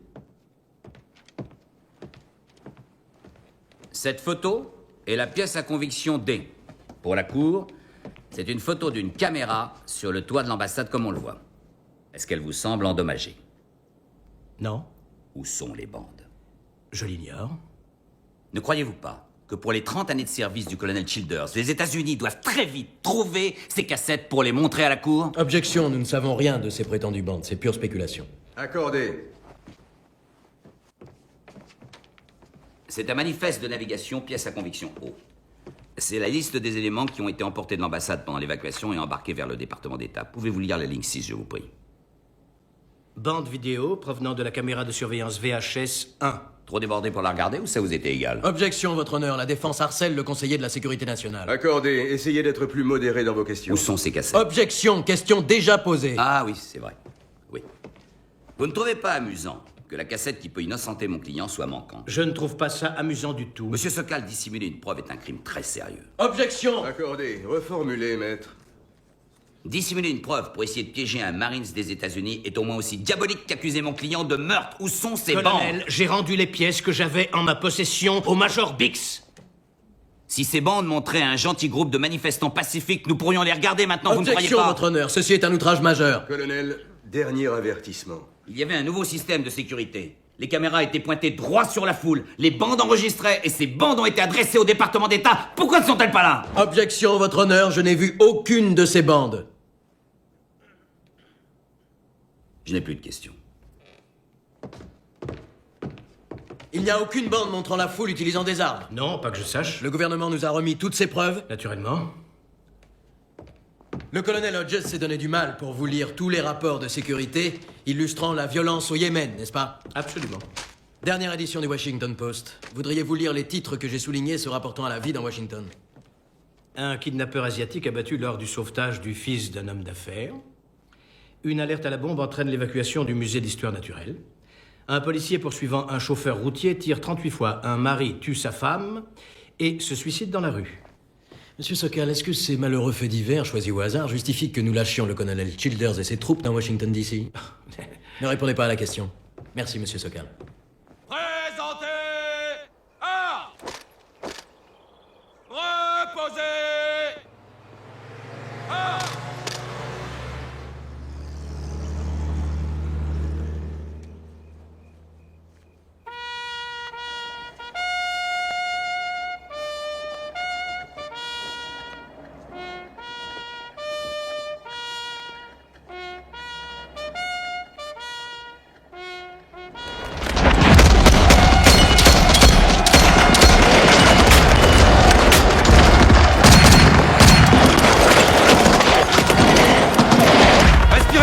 A: Cette photo est la pièce à conviction D. Pour la cour, c'est une photo d'une caméra sur le toit de l'ambassade comme on le voit. Est-ce qu'elle vous semble endommagée?
J: Non.
A: Où sont les bandes?
J: Je l'ignore.
A: Ne croyez-vous pas que pour les 30 années de service du colonel Childers, les États-Unis doivent très vite trouver ces cassettes pour les montrer à la cour?
P: Objection, nous ne savons rien de ces prétendues bandes, c'est pure spéculation.
Q: Accordé.
A: C'est un manifeste de navigation, pièce à conviction O. C'est la liste des éléments qui ont été emportés de l'ambassade pendant l'évacuation et embarqués vers le département d'État. Pouvez-vous lire la ligne 6, je vous prie?
J: Bande vidéo provenant de la caméra de surveillance VHS 1.
A: Trop débordé pour la regarder ou ça vous était égal?
P: Objection, votre honneur, la défense harcèle le conseiller de la sécurité nationale.
Q: Accordé. Essayez d'être plus modéré dans vos questions.
A: Où sont ces cassettes?
P: Objection, question déjà posée.
A: Ah oui, c'est vrai. Oui. Vous ne trouvez pas amusant que la cassette qui peut innocenter mon client soit manquante?
J: Je ne trouve pas ça amusant du tout.
A: Monsieur Sokal, dissimuler une preuve est un crime très sérieux.
P: Objection!
Q: Accordé. Reformulez, maître.
A: Dissimuler une preuve pour essayer de piéger un Marines des États-Unis est au moins aussi diabolique qu'accuser mon client de meurtre. Où sont ces
J: Colonel,
A: bandes?
J: j'ai rendu les pièces que j'avais en ma possession au Major Bix.
A: Si ces bandes montraient un gentil groupe de manifestants pacifiques, nous pourrions les regarder maintenant, vous ne croyez
P: Objection,
A: pas?
P: votre honneur, ceci est un outrage majeur.
Q: Colonel, dernier avertissement.
A: Il y avait un nouveau système de sécurité. Les caméras étaient pointées droit sur la foule, les bandes enregistraient et ces bandes ont été adressées au département d'État. Pourquoi ne sont-elles pas là?
P: Objection, votre honneur, je n'ai vu aucune de ces bandes.
A: Je n'ai plus de questions.
P: Il n'y a aucune bande montrant la foule utilisant des armes.
J: Non, pas que je sache.
P: Le gouvernement nous a remis toutes ces preuves.
J: Naturellement.
P: Le colonel Hodges s'est donné du mal pour vous lire tous les rapports de sécurité illustrant la violence au Yémen, n'est-ce pas?
J: Absolument.
P: Dernière édition du Washington Post. Voudriez-vous lire les titres que j'ai soulignés se rapportant à la vie dans Washington?
J: Un kidnappeur asiatique abattu lors du sauvetage du fils d'un homme d'affaires. Une alerte à la bombe entraîne l'évacuation du musée d'histoire naturelle. Un policier poursuivant un chauffeur routier tire 38 fois. Un mari tue sa femme et se suicide dans la rue.
P: Monsieur Sokal, est-ce que ces malheureux faits divers choisis au hasard justifient que nous lâchions le colonel Childers et ses troupes dans Washington, D.C. Ne répondez pas à la question. Merci, monsieur Sokal.
F: Présentez! Reposez!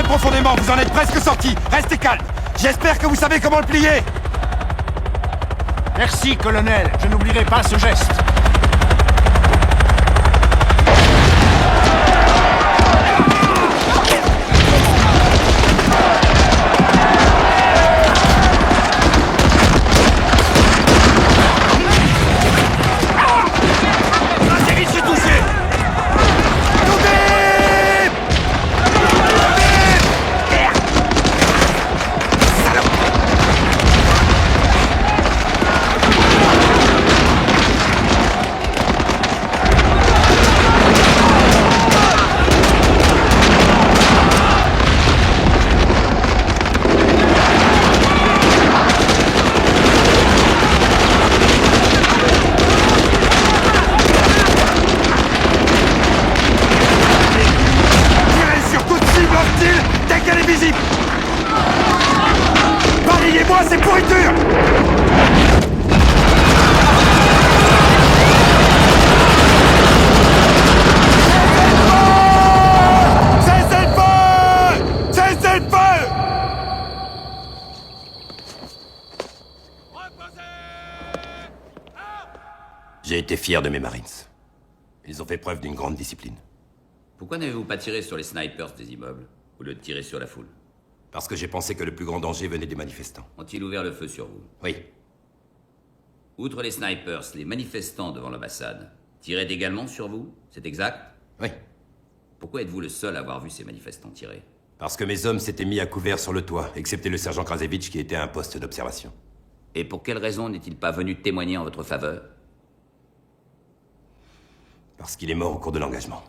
B: Profondément, vous en êtes presque sorti. Restez calme. J'espère que vous savez comment le plier.
K: Merci, colonel. Je n'oublierai pas ce geste.
B: Balayez-moi ces pourritures! Cessez le feu! Cessez le feu!
F: J'ai été fier de mes Marines. Ils ont fait preuve d'une grande discipline.
A: Pourquoi n'avez-vous pas tiré sur les snipers des immeubles, au lieu de tirer sur la foule?
F: Parce que j'ai pensé que le plus grand danger venait des manifestants.
A: Ont-ils ouvert le feu sur vous?
F: Oui.
A: Outre les snipers, les manifestants devant l'ambassade tiraient également sur vous? C'est exact?
F: Oui.
A: Pourquoi êtes-vous le seul à avoir vu ces manifestants tirer?
F: Parce que mes hommes s'étaient mis à couvert sur le toit, excepté le sergent Krasevich qui était à un poste d'observation.
A: Et pour quelle raison n'est-il pas venu témoigner en votre faveur?
F: Parce qu'il est mort au cours de l'engagement.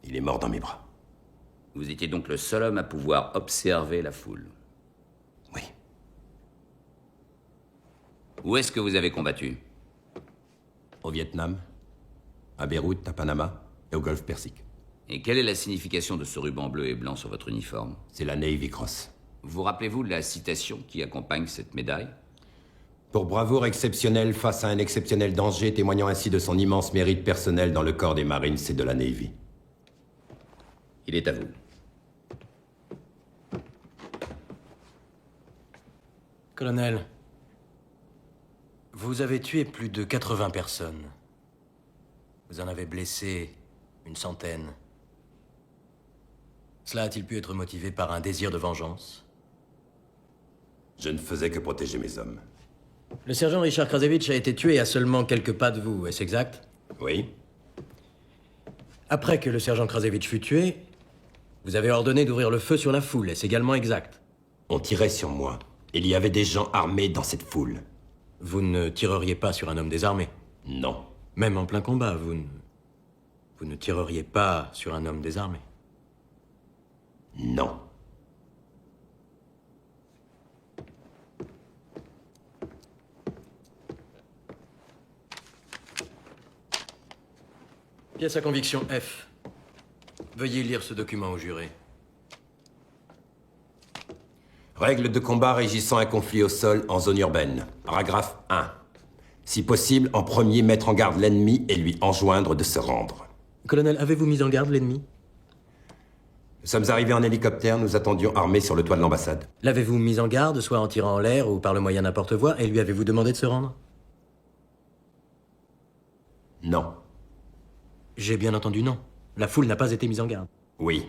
F: Il est mort dans mes bras.
A: Vous étiez donc le seul homme à pouvoir observer la foule?
F: Oui.
A: Où est-ce que vous avez combattu?
F: Au Vietnam, à Beyrouth, à Panama et au Golfe Persique.
A: Et quelle est la signification de ce ruban bleu et blanc sur votre uniforme?
F: C'est la Navy Cross.
A: Vous rappelez-vous de la citation qui accompagne cette médaille?
F: Pour bravoure exceptionnelle face à un exceptionnel danger, témoignant ainsi de son immense mérite personnel dans le corps des Marines et de la Navy.
A: Il est à vous.
P: Colonel, vous avez tué plus de 80 personnes. Vous en avez blessé une centaine. Cela a-t-il pu être motivé par un désir de vengeance?
F: Je ne faisais que protéger mes hommes.
P: Le sergent Richard Krasevich a été tué à seulement quelques pas de vous, est-ce exact?
F: Oui.
P: Après que le sergent Krasevich fut tué, vous avez ordonné d'ouvrir le feu sur la foule, est-ce également exact?
F: On tirait sur moi. Il y avait des gens armés dans cette foule.
P: Vous ne tireriez pas sur un homme désarmé?
F: Non.
P: Même en plein combat, vous ne tireriez pas sur un homme désarmé?
F: Non.
P: Pièce à conviction F. Veuillez lire ce document au juré.
F: Règles de combat régissant un conflit au sol en zone urbaine. Paragraphe 1. Si possible, en premier, mettre en garde l'ennemi et lui enjoindre de se rendre.
P: Colonel, avez-vous mis en garde l'ennemi?
F: Nous sommes arrivés en hélicoptère, nous attendions armés sur le toit de l'ambassade.
P: L'avez-vous mis en garde, soit en tirant en l'air ou par le moyen n'importe voie, et lui avez-vous demandé de se rendre?
F: Non.
P: J'ai bien entendu non. La foule n'a pas été mise en garde.
F: Oui.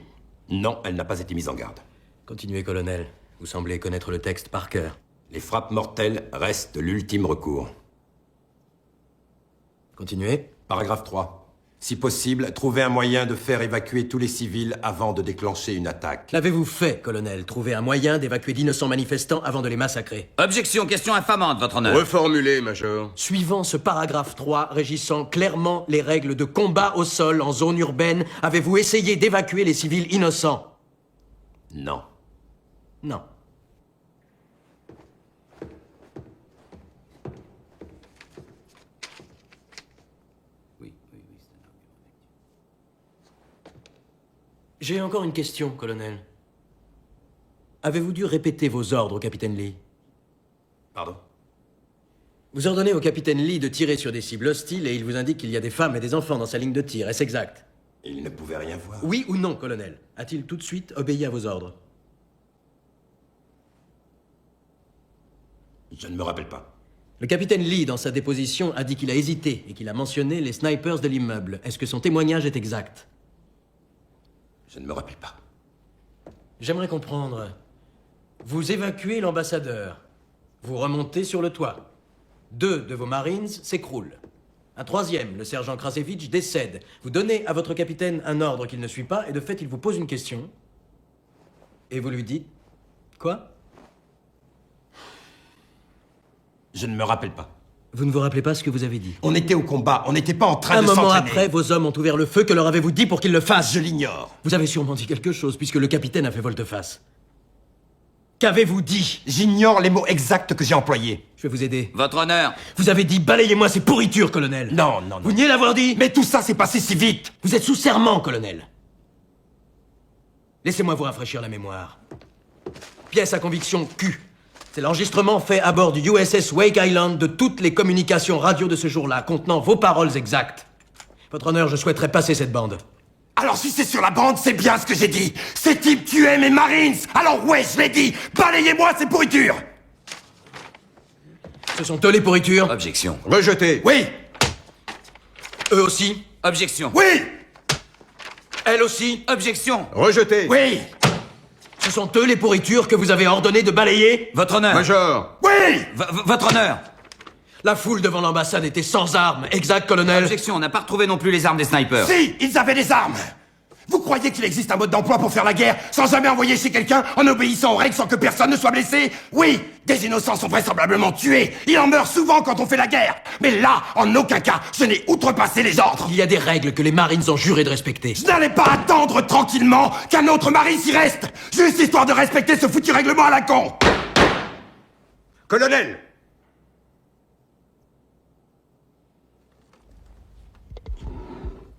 F: Non, elle n'a pas été mise en garde.
P: Continuez, colonel. Vous semblez connaître le texte par cœur.
F: Les frappes mortelles restent l'ultime recours.
P: Continuez.
F: Paragraphe 3. Si possible, trouvez un moyen de faire évacuer tous les civils avant de déclencher une attaque.
P: L'avez-vous fait, colonel? Trouver un moyen d'évacuer d'innocents manifestants avant de les massacrer?
A: Objection, question infamante, votre honneur.
Q: Reformulez, Major.
P: Suivant ce paragraphe 3, régissant clairement les règles de combat au sol en zone urbaine, avez-vous essayé d'évacuer les civils innocents?
F: Non.
P: Non. J'ai encore une question, colonel. Avez-vous dû répéter vos ordres au capitaine Lee?
F: Pardon?
P: Vous ordonnez au capitaine Lee de tirer sur des cibles hostiles et il vous indique qu'il y a des femmes et des enfants dans sa ligne de tir, est-ce exact?
F: Il ne pouvait rien voir.
P: Oui ou non, colonel? A-t-il tout de suite obéi à vos ordres?
F: Je ne me rappelle pas.
P: Le capitaine Lee, dans sa déposition, a dit qu'il a hésité et qu'il a mentionné les snipers de l'immeuble. Est-ce que son témoignage est exact?
F: Je ne me rappelle pas.
P: J'aimerais comprendre. Vous évacuez l'ambassadeur. Vous remontez sur le toit. 2 de vos Marines s'écroulent. Un 3e, le sergent Krasevich, décède. Vous donnez à votre capitaine un ordre qu'il ne suit pas, et de fait, il vous pose une question. Et vous lui dites... Quoi?
F: Je ne me rappelle pas.
P: Vous ne vous rappelez pas ce que vous avez dit?
F: On était au combat, on n'était pas en train de s'entraîner.
P: Un moment après, vos hommes ont ouvert le feu. Que leur avez-vous dit pour qu'ils le fassent?
F: Je l'ignore.
P: Vous avez sûrement dit quelque chose, puisque le capitaine a fait volte-face. Qu'avez-vous dit?
F: J'ignore les mots exacts que j'ai employés.
P: Je vais vous aider.
A: Votre honneur.
P: Vous avez dit « Balayez-moi ces pourritures, colonel ».
F: Non, non, non.
P: Vous niez l'avoir dit?
F: Mais tout ça s'est passé si vite.
P: Vous êtes sous serment, colonel. Laissez-moi vous rafraîchir la mémoire. Pièce à conviction Q. C'est l'enregistrement fait à bord du USS Wake Island de toutes les communications radio de ce jour-là, contenant vos paroles exactes. Votre honneur, je souhaiterais passer cette bande.
B: Alors si c'est sur la bande, c'est bien ce que j'ai dit. Ces types tuaient mes Marines. Alors ouais, je l'ai dit. Balayez-moi ces pourritures.
P: Ce sont eux les pourritures?
A: Objection.
Q: Rejeté.
B: Oui.
P: Eux aussi?
A: Objection.
B: Oui.
P: Elle aussi?
A: Objection.
Q: Rejeté.
B: Oui.
P: Ce sont eux les pourritures que vous avez ordonné de balayer?
A: Votre honneur.
Q: Major.
B: Oui.
A: Votre honneur.
P: La foule devant l'ambassade était sans armes, exact, colonel?
A: Objection, on n'a pas retrouvé non plus les armes des snipers.
B: Si, ils avaient des armes. Vous croyez qu'il existe un mode d'emploi pour faire la guerre sans jamais envoyer chez quelqu'un en obéissant aux règles sans que personne ne soit blessé? Oui, des innocents sont vraisemblablement tués. Il en meurt souvent quand on fait la guerre. Mais là, en aucun cas, je n'ai outrepassé les ordres.
P: Il y a des règles que les Marines ont juré de respecter.
B: Je n'allais pas attendre tranquillement qu'un autre Marine s'y reste. Juste histoire de respecter ce foutu règlement à la con.
Q: Colonel.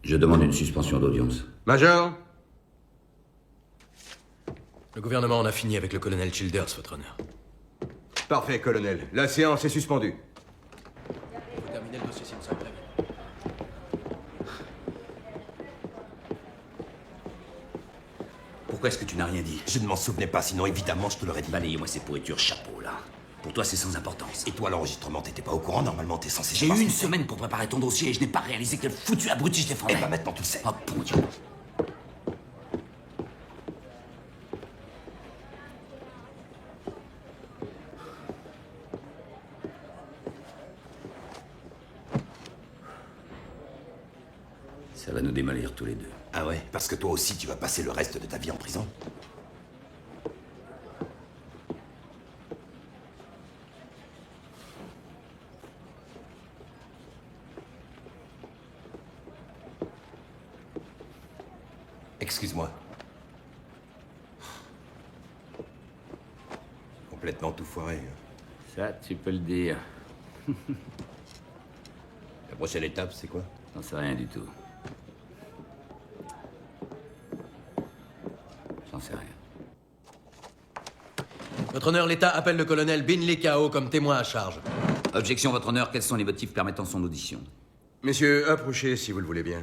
A: Je demande une suspension d'audience.
Q: Major?
P: Le gouvernement en a fini avec le colonel Childers, votre honneur.
Q: Parfait, colonel. La séance est suspendue.
P: Vous terminez le dossier Simpson.
A: Pourquoi est-ce que tu n'as rien dit?
F: Je ne m'en souvenais pas, sinon évidemment je te l'aurais dit.
A: Balayez-moi ces pourritures chapeau, là. Pour toi, c'est sans importance.
F: Et toi, l'enregistrement, t'étais pas au courant? Normalement, t'es censé...
A: J'ai eu une semaine pour préparer ton dossier et je n'ai pas réalisé quel foutu abruti je défendais.
F: Eh ben maintenant, tu le sais.
A: Oh, bon Dieu. Ça va nous démolir tous les deux.
F: Ah ouais? Parce que toi aussi, tu vas passer le reste de ta vie en prison? Excuse-moi. Complètement tout foiré.
A: Ça, tu peux le dire.
F: La prochaine étape, c'est quoi?
A: J'en sais rien du tout. J'en sais rien.
P: Votre honneur, l'État appelle le colonel Binley Kao comme témoin à charge.
A: Objection, votre honneur. Quels sont les motifs permettant son audition?
Q: Messieurs, approchez si vous le voulez bien.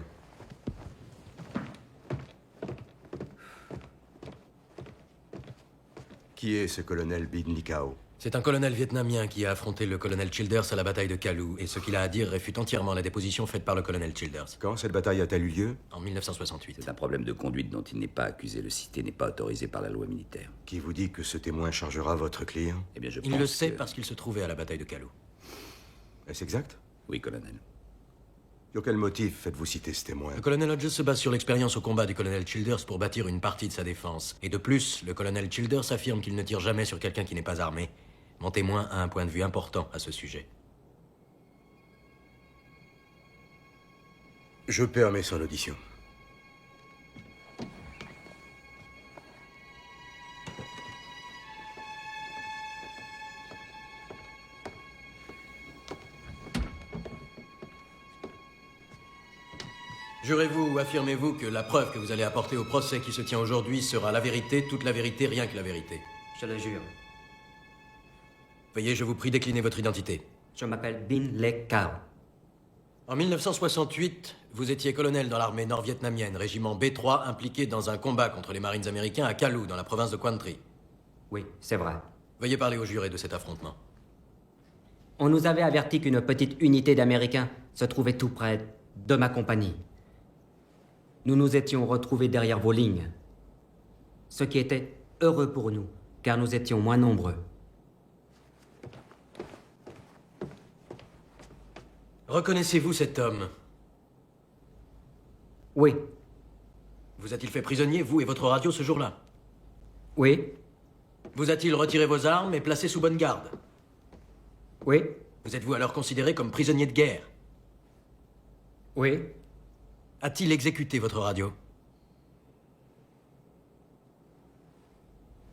Q: Qui est ce colonel Binley Kao?
P: C'est un colonel vietnamien qui a affronté le colonel Childers à la bataille de Kalou, et ce qu'il a à dire réfute entièrement la déposition faite par le colonel Childers.
Q: Quand cette bataille a-t-elle eu lieu?
P: En 1968.
A: C'est un problème de conduite dont il n'est pas accusé. Le citer n'est pas autorisé par la loi militaire.
Q: Qui vous dit que ce témoin chargera votre client?
A: Eh bien, je
P: Il
A: pense
P: le sait
A: que-
P: parce qu'il se trouvait à la bataille de Kalou.
Q: Est-ce exact?
A: Oui, colonel.
Q: Sur quel motif faites-vous citer ce témoin?
P: Le colonel Hodges se base sur l'expérience au combat du colonel Childers pour bâtir une partie de sa défense. Et de plus, le colonel Childers affirme qu'il ne tire jamais sur quelqu'un qui n'est pas armé. Mon témoin a un point de vue important à ce sujet.
Q: Je permets son audition.
P: Jurez-vous ou affirmez-vous que la preuve que vous allez apporter au procès qui se tient aujourd'hui sera la vérité, toute la vérité, rien que la vérité?
E: Je le jure.
P: Veuillez, je vous prie, décliner votre identité.
E: Je m'appelle Binley Kao.
P: En 1968, vous étiez colonel dans l'armée nord-vietnamienne, régiment B3, impliqué dans un combat contre les Marines américains à Kalou, dans la province de Quang Tri.
E: Oui, c'est vrai.
P: Veuillez parler aux jurés de cet affrontement.
E: On nous avait averti qu'une petite unité d'Américains se trouvait tout près de ma compagnie. Nous nous étions retrouvés derrière vos lignes. Ce qui était heureux pour nous, car nous étions moins nombreux.
P: Reconnaissez-vous cet homme?
E: Oui.
P: Vous a-t-il fait prisonnier, vous et votre radio, ce jour-là?
E: Oui.
P: Vous a-t-il retiré vos armes et placé sous bonne garde?
E: Oui.
P: Vous êtes-vous alors considéré comme prisonnier de guerre?
E: Oui.
P: A-t-il exécuté votre radio?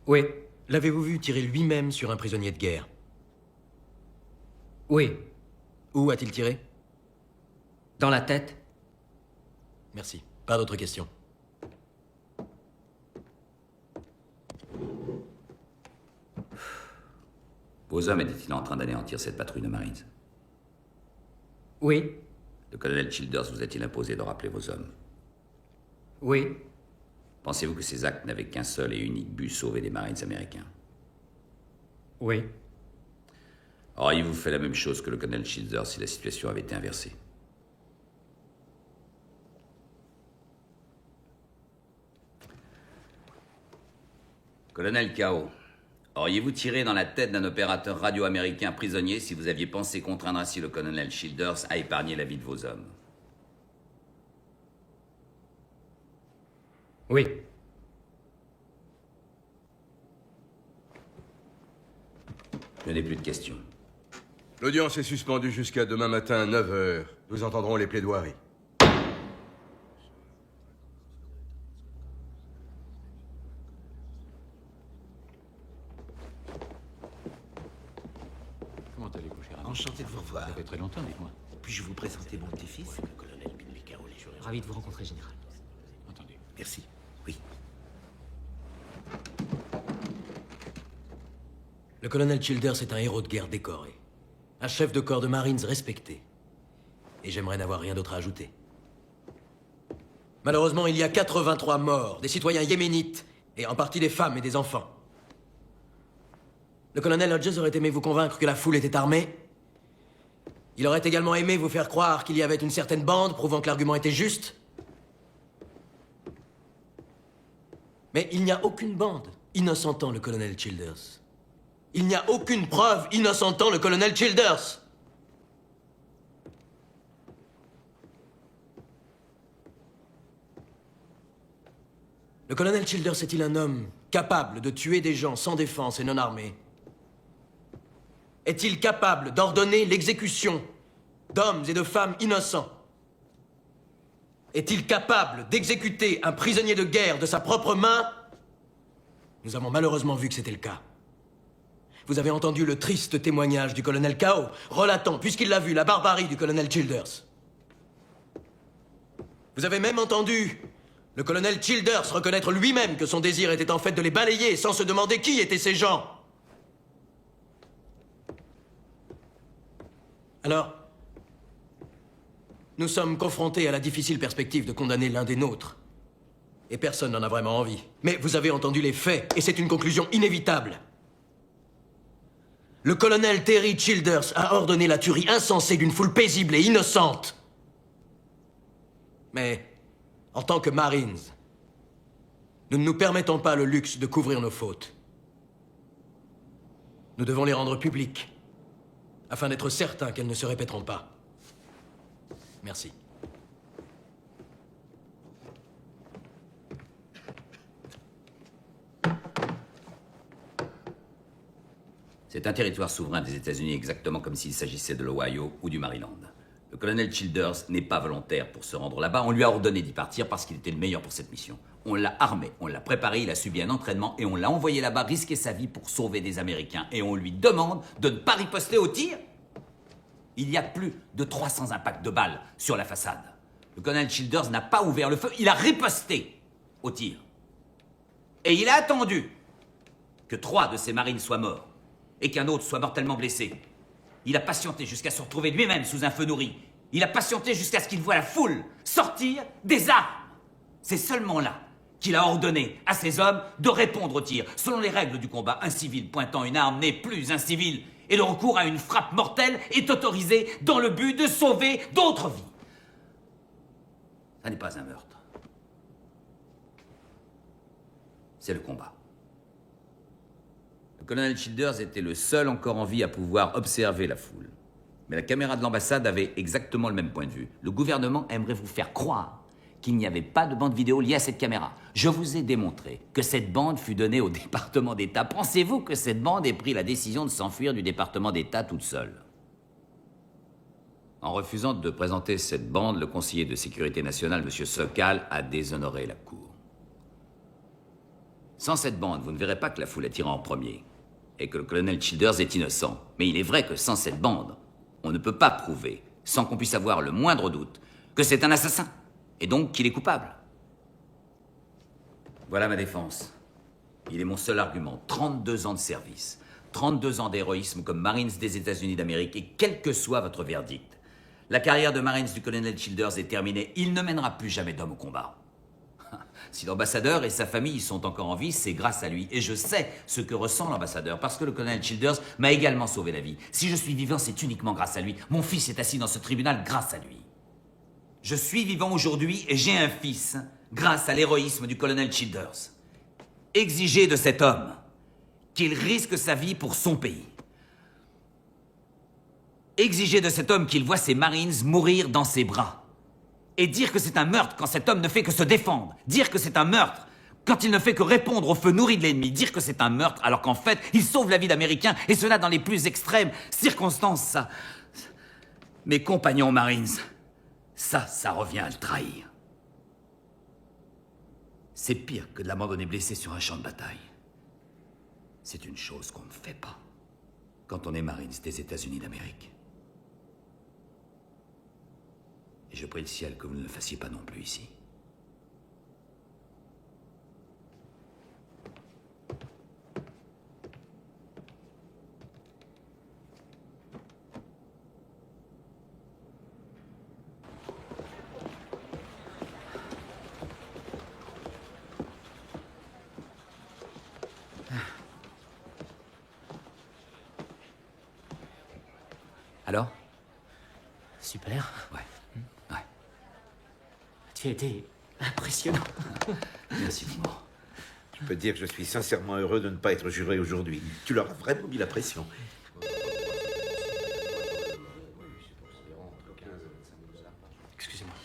E: Oui.
P: L'avez-vous vu tirer lui-même sur un prisonnier de guerre?
E: Oui.
P: Où a-t-il tiré?
E: Dans la tête.
P: Merci. Pas d'autres questions.
A: Vos hommes étaient-ils en train d'anéantir cette patrouille de Marines?
E: Oui.
A: Le colonel Childers vous a-t-il imposé de rappeler vos hommes?
E: Oui.
A: Pensez-vous que ces actes n'avaient qu'un seul et unique but, sauver des Marines américains?
E: Oui.
A: Auriez-vous fait la même chose que le colonel Childers si la situation avait été inversée? Colonel Kao, auriez-vous tiré dans la tête d'un opérateur radio américain prisonnier si vous aviez pensé contraindre ainsi le colonel Childers à épargner la vie de vos hommes?
E: Oui.
A: Je n'ai plus de questions.
Q: L'audience est suspendue jusqu'à demain matin, 9 h. Nous entendrons les plaidoiries.
N: Comment allez-vous, cher ami?
R: Enchanté de vous revoir.
N: Ça fait très longtemps, dites-moi.
R: Puis-je vous présenter mon petit-fils? Le colonel Binley Kao, les jurés
E: Ravi de vous rencontrer, Général.
B: Merci. Oui.
P: Le colonel Childers est un héros de guerre décoré. Un chef de corps de Marines respecté. Et j'aimerais n'avoir rien d'autre à ajouter. Malheureusement, il y a 83 morts, des citoyens yéménites, et en partie des femmes et des enfants. Le colonel Hodges aurait aimé vous convaincre que la foule était armée. Il aurait également aimé vous faire croire qu'il y avait une certaine bande, prouvant que l'argument était juste. Mais il n'y a aucune bande innocentant le colonel Childers. Il n'y a aucune preuve innocentant le colonel Childers. Le colonel Childers est-il un homme capable de tuer des gens sans défense et non armés? Est-il capable d'ordonner l'exécution d'hommes et de femmes innocents? Est-il capable d'exécuter un prisonnier de guerre de sa propre main? Nous avons malheureusement vu que c'était le cas. Vous avez entendu le triste témoignage du colonel Kao, relatant, puisqu'il l'a vu, la barbarie du colonel Childers. Vous avez même entendu le colonel Childers reconnaître lui-même que son désir était en fait de les balayer sans se demander qui étaient ces gens. Alors, nous sommes confrontés à la difficile perspective de condamner l'un des nôtres. Et personne n'en a vraiment envie. Mais vous avez entendu les faits, et c'est une conclusion inévitable. Le colonel Terry Childers a ordonné la tuerie insensée d'une foule paisible et innocente. Mais, en tant que Marines, nous ne nous permettons pas le luxe de couvrir nos fautes. Nous devons les rendre publiques, afin d'être certains qu'elles ne se répéteront pas. Merci.
A: C'est un territoire souverain des États-Unis, exactement comme s'il s'agissait de l'Ohio ou du Maryland. Le colonel Childers n'est pas volontaire pour se rendre là-bas. On lui a ordonné d'y partir parce qu'il était le meilleur pour cette mission. On l'a armé, on l'a préparé, il a subi un entraînement et on l'a envoyé là-bas risquer sa vie pour sauver des Américains. Et on lui demande de ne pas riposter au tir. Il y a plus de 300 impacts de balles sur la façade. Le colonel Childers n'a pas ouvert le feu, il a riposté au tir. Et il a attendu que 3 de ses marines soient morts et qu'un autre soit mortellement blessé. Il a patienté jusqu'à se retrouver lui-même sous un feu nourri. Il a patienté jusqu'à ce qu'il voie la foule sortir des armes. C'est seulement là qu'il a ordonné à ses hommes de répondre au tir. Selon les règles du combat, un civil pointant une arme n'est plus un civil. Et le recours à une frappe mortelle est autorisé dans le but de sauver d'autres vies. Ça n'est pas un meurtre. C'est le combat. Le colonel Childers était le seul encore en vie à pouvoir observer la foule. Mais la caméra de l'ambassade avait exactement le même point de vue. Le gouvernement aimerait vous faire croire qu'il n'y avait pas de bande vidéo liée à cette caméra. Je vous ai démontré que cette bande fut donnée au département d'État. Pensez-vous que cette bande ait pris la décision de s'enfuir du département d'État toute seule? En refusant de présenter cette bande, le conseiller de sécurité nationale, M. Sokal, a déshonoré la cour. Sans cette bande, vous ne verrez pas que la foule a tiré en premier et que le colonel Childers est innocent. Mais il est vrai que sans cette bande, on ne peut pas prouver, sans qu'on puisse avoir le moindre doute, que c'est un assassin, et donc qu'il est coupable. Voilà ma défense. Il est mon seul argument. 32 ans de service, 32 ans d'héroïsme comme Marines des États-Unis d'Amérique, et quel que soit votre verdict, la carrière de Marines du colonel Childers est terminée. Il ne mènera plus jamais d'homme au combat. Si l'ambassadeur et sa famille sont encore en vie, c'est grâce à lui. Et je sais ce que ressent l'ambassadeur, parce que le colonel Childers m'a également sauvé la vie. Si je suis vivant, c'est uniquement grâce à lui. Mon fils est assis dans ce tribunal grâce à lui. Je suis vivant aujourd'hui et j'ai un fils grâce à l'héroïsme du colonel Childers. Exigez de cet homme qu'il risque sa vie pour son pays. Exigez de cet homme qu'il voit ses Marines mourir dans ses bras. Et dire que c'est un meurtre quand cet homme ne fait que se défendre. Dire que c'est un meurtre quand il ne fait que répondre au feu nourri de l'ennemi. Dire que c'est un meurtre alors qu'en fait, il sauve la vie d'Américains, et cela dans les plus extrêmes circonstances, ça... Mes compagnons Marines, ça revient à le trahir. C'est pire que de l'abandonner blessé sur un champ de bataille. C'est une chose qu'on ne fait pas quand on est Marines des États-Unis d'Amérique. Et je prie le ciel que vous ne le fassiez pas non plus ici. Alors?
O: Super.
A: Ouais. Ouais.
O: Tu as été impressionnant.
A: Merci, Moore.
R: Je peux te dire que je suis sincèrement heureux de ne pas être juré aujourd'hui. Tu leur as vraiment mis la pression.
J: Excusez-moi.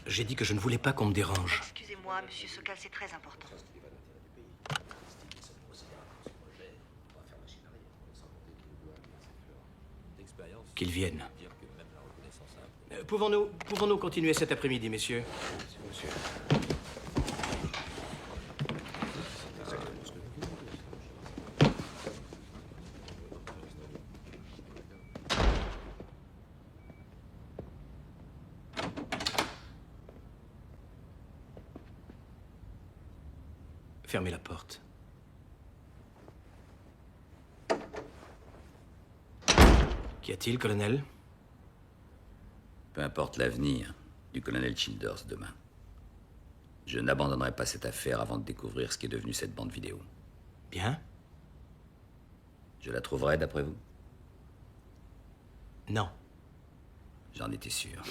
J: J'ai dit que je ne voulais pas qu'on me dérange.
W: Excusez-moi, monsieur Sokal, c'est très important.
J: Qu'ils viennent. Pouvons-nous continuer cet après-midi, messieurs? Fermez la porte. Qu'y a-t-il, colonel?
A: Peu importe l'avenir du colonel Childers demain. Je n'abandonnerai pas cette affaire avant de découvrir ce qui est devenu cette bande vidéo.
J: Bien.
A: Je la trouverai, d'après vous?
J: Non.
A: J'en étais sûr.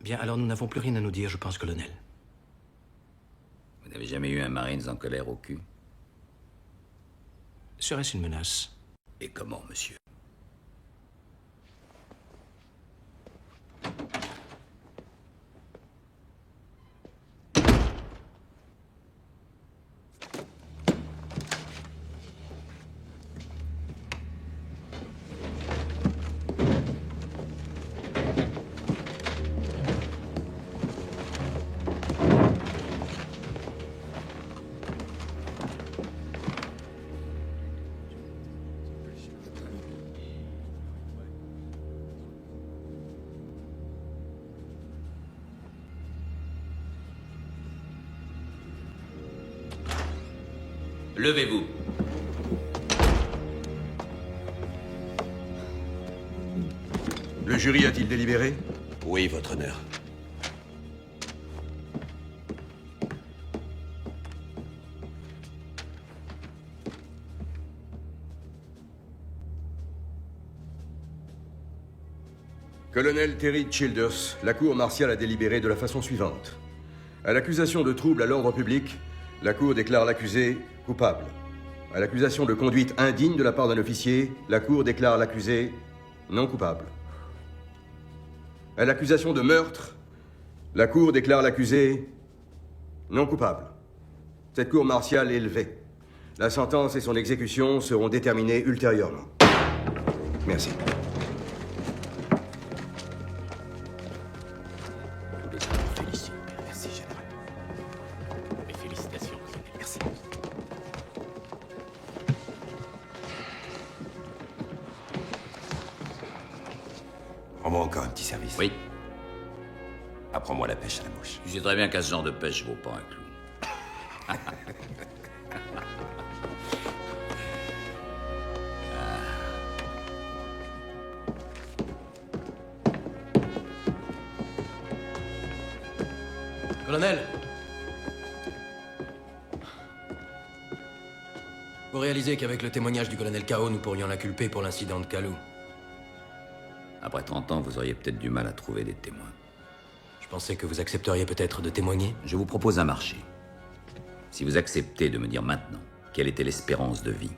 J: Bien, alors nous n'avons plus rien à nous dire, je pense, colonel.
A: Vous n'avez jamais eu un Marines en colère au cul?
J: Serait-ce une menace?
A: Et comment, monsieur? Levez-vous.
Q: Le jury a-t-il délibéré?
F: Oui, votre honneur.
Q: Colonel Terry Childers, la cour martiale a délibéré de la façon suivante. À l'accusation de trouble à l'ordre public, la cour déclare l'accusé coupable. À l'accusation de conduite indigne de la part d'un officier, la cour déclare l'accusé non coupable. À l'accusation de meurtre, la cour déclare l'accusé non coupable. Cette cour martiale est levée. La sentence et son exécution seront déterminées ultérieurement. Merci.
A: Merci, général.
D: Mes félicitations.
A: Merci.
F: Rends-moi encore un petit service.
A: Oui.
F: Apprends-moi la pêche à la mouche.
A: Tu sais très bien qu'à ce genre de pêche, je vaux pas un clou.
P: Colonel! Vous réalisez qu'avec le témoignage du colonel Kao, nous pourrions l'inculper pour l'incident de Kalou.
A: Après 30 ans, vous auriez peut-être du mal à trouver des témoins.
P: Je pensais que vous accepteriez peut-être de témoigner.
A: Je vous propose un marché. Si vous acceptez de me dire maintenant quelle était l'espérance de vie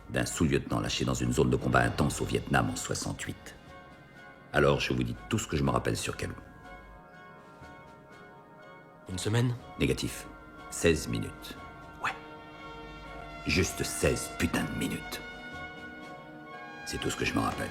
A: d'un sous-lieutenant lâché dans une zone de combat intense au Vietnam en 68, alors je vous dis tout ce que je me rappelle sur Kalou.
P: Une semaine?
A: Négatif. 16 minutes. Ouais. Juste 16 putains de minutes. C'est tout ce que je me rappelle.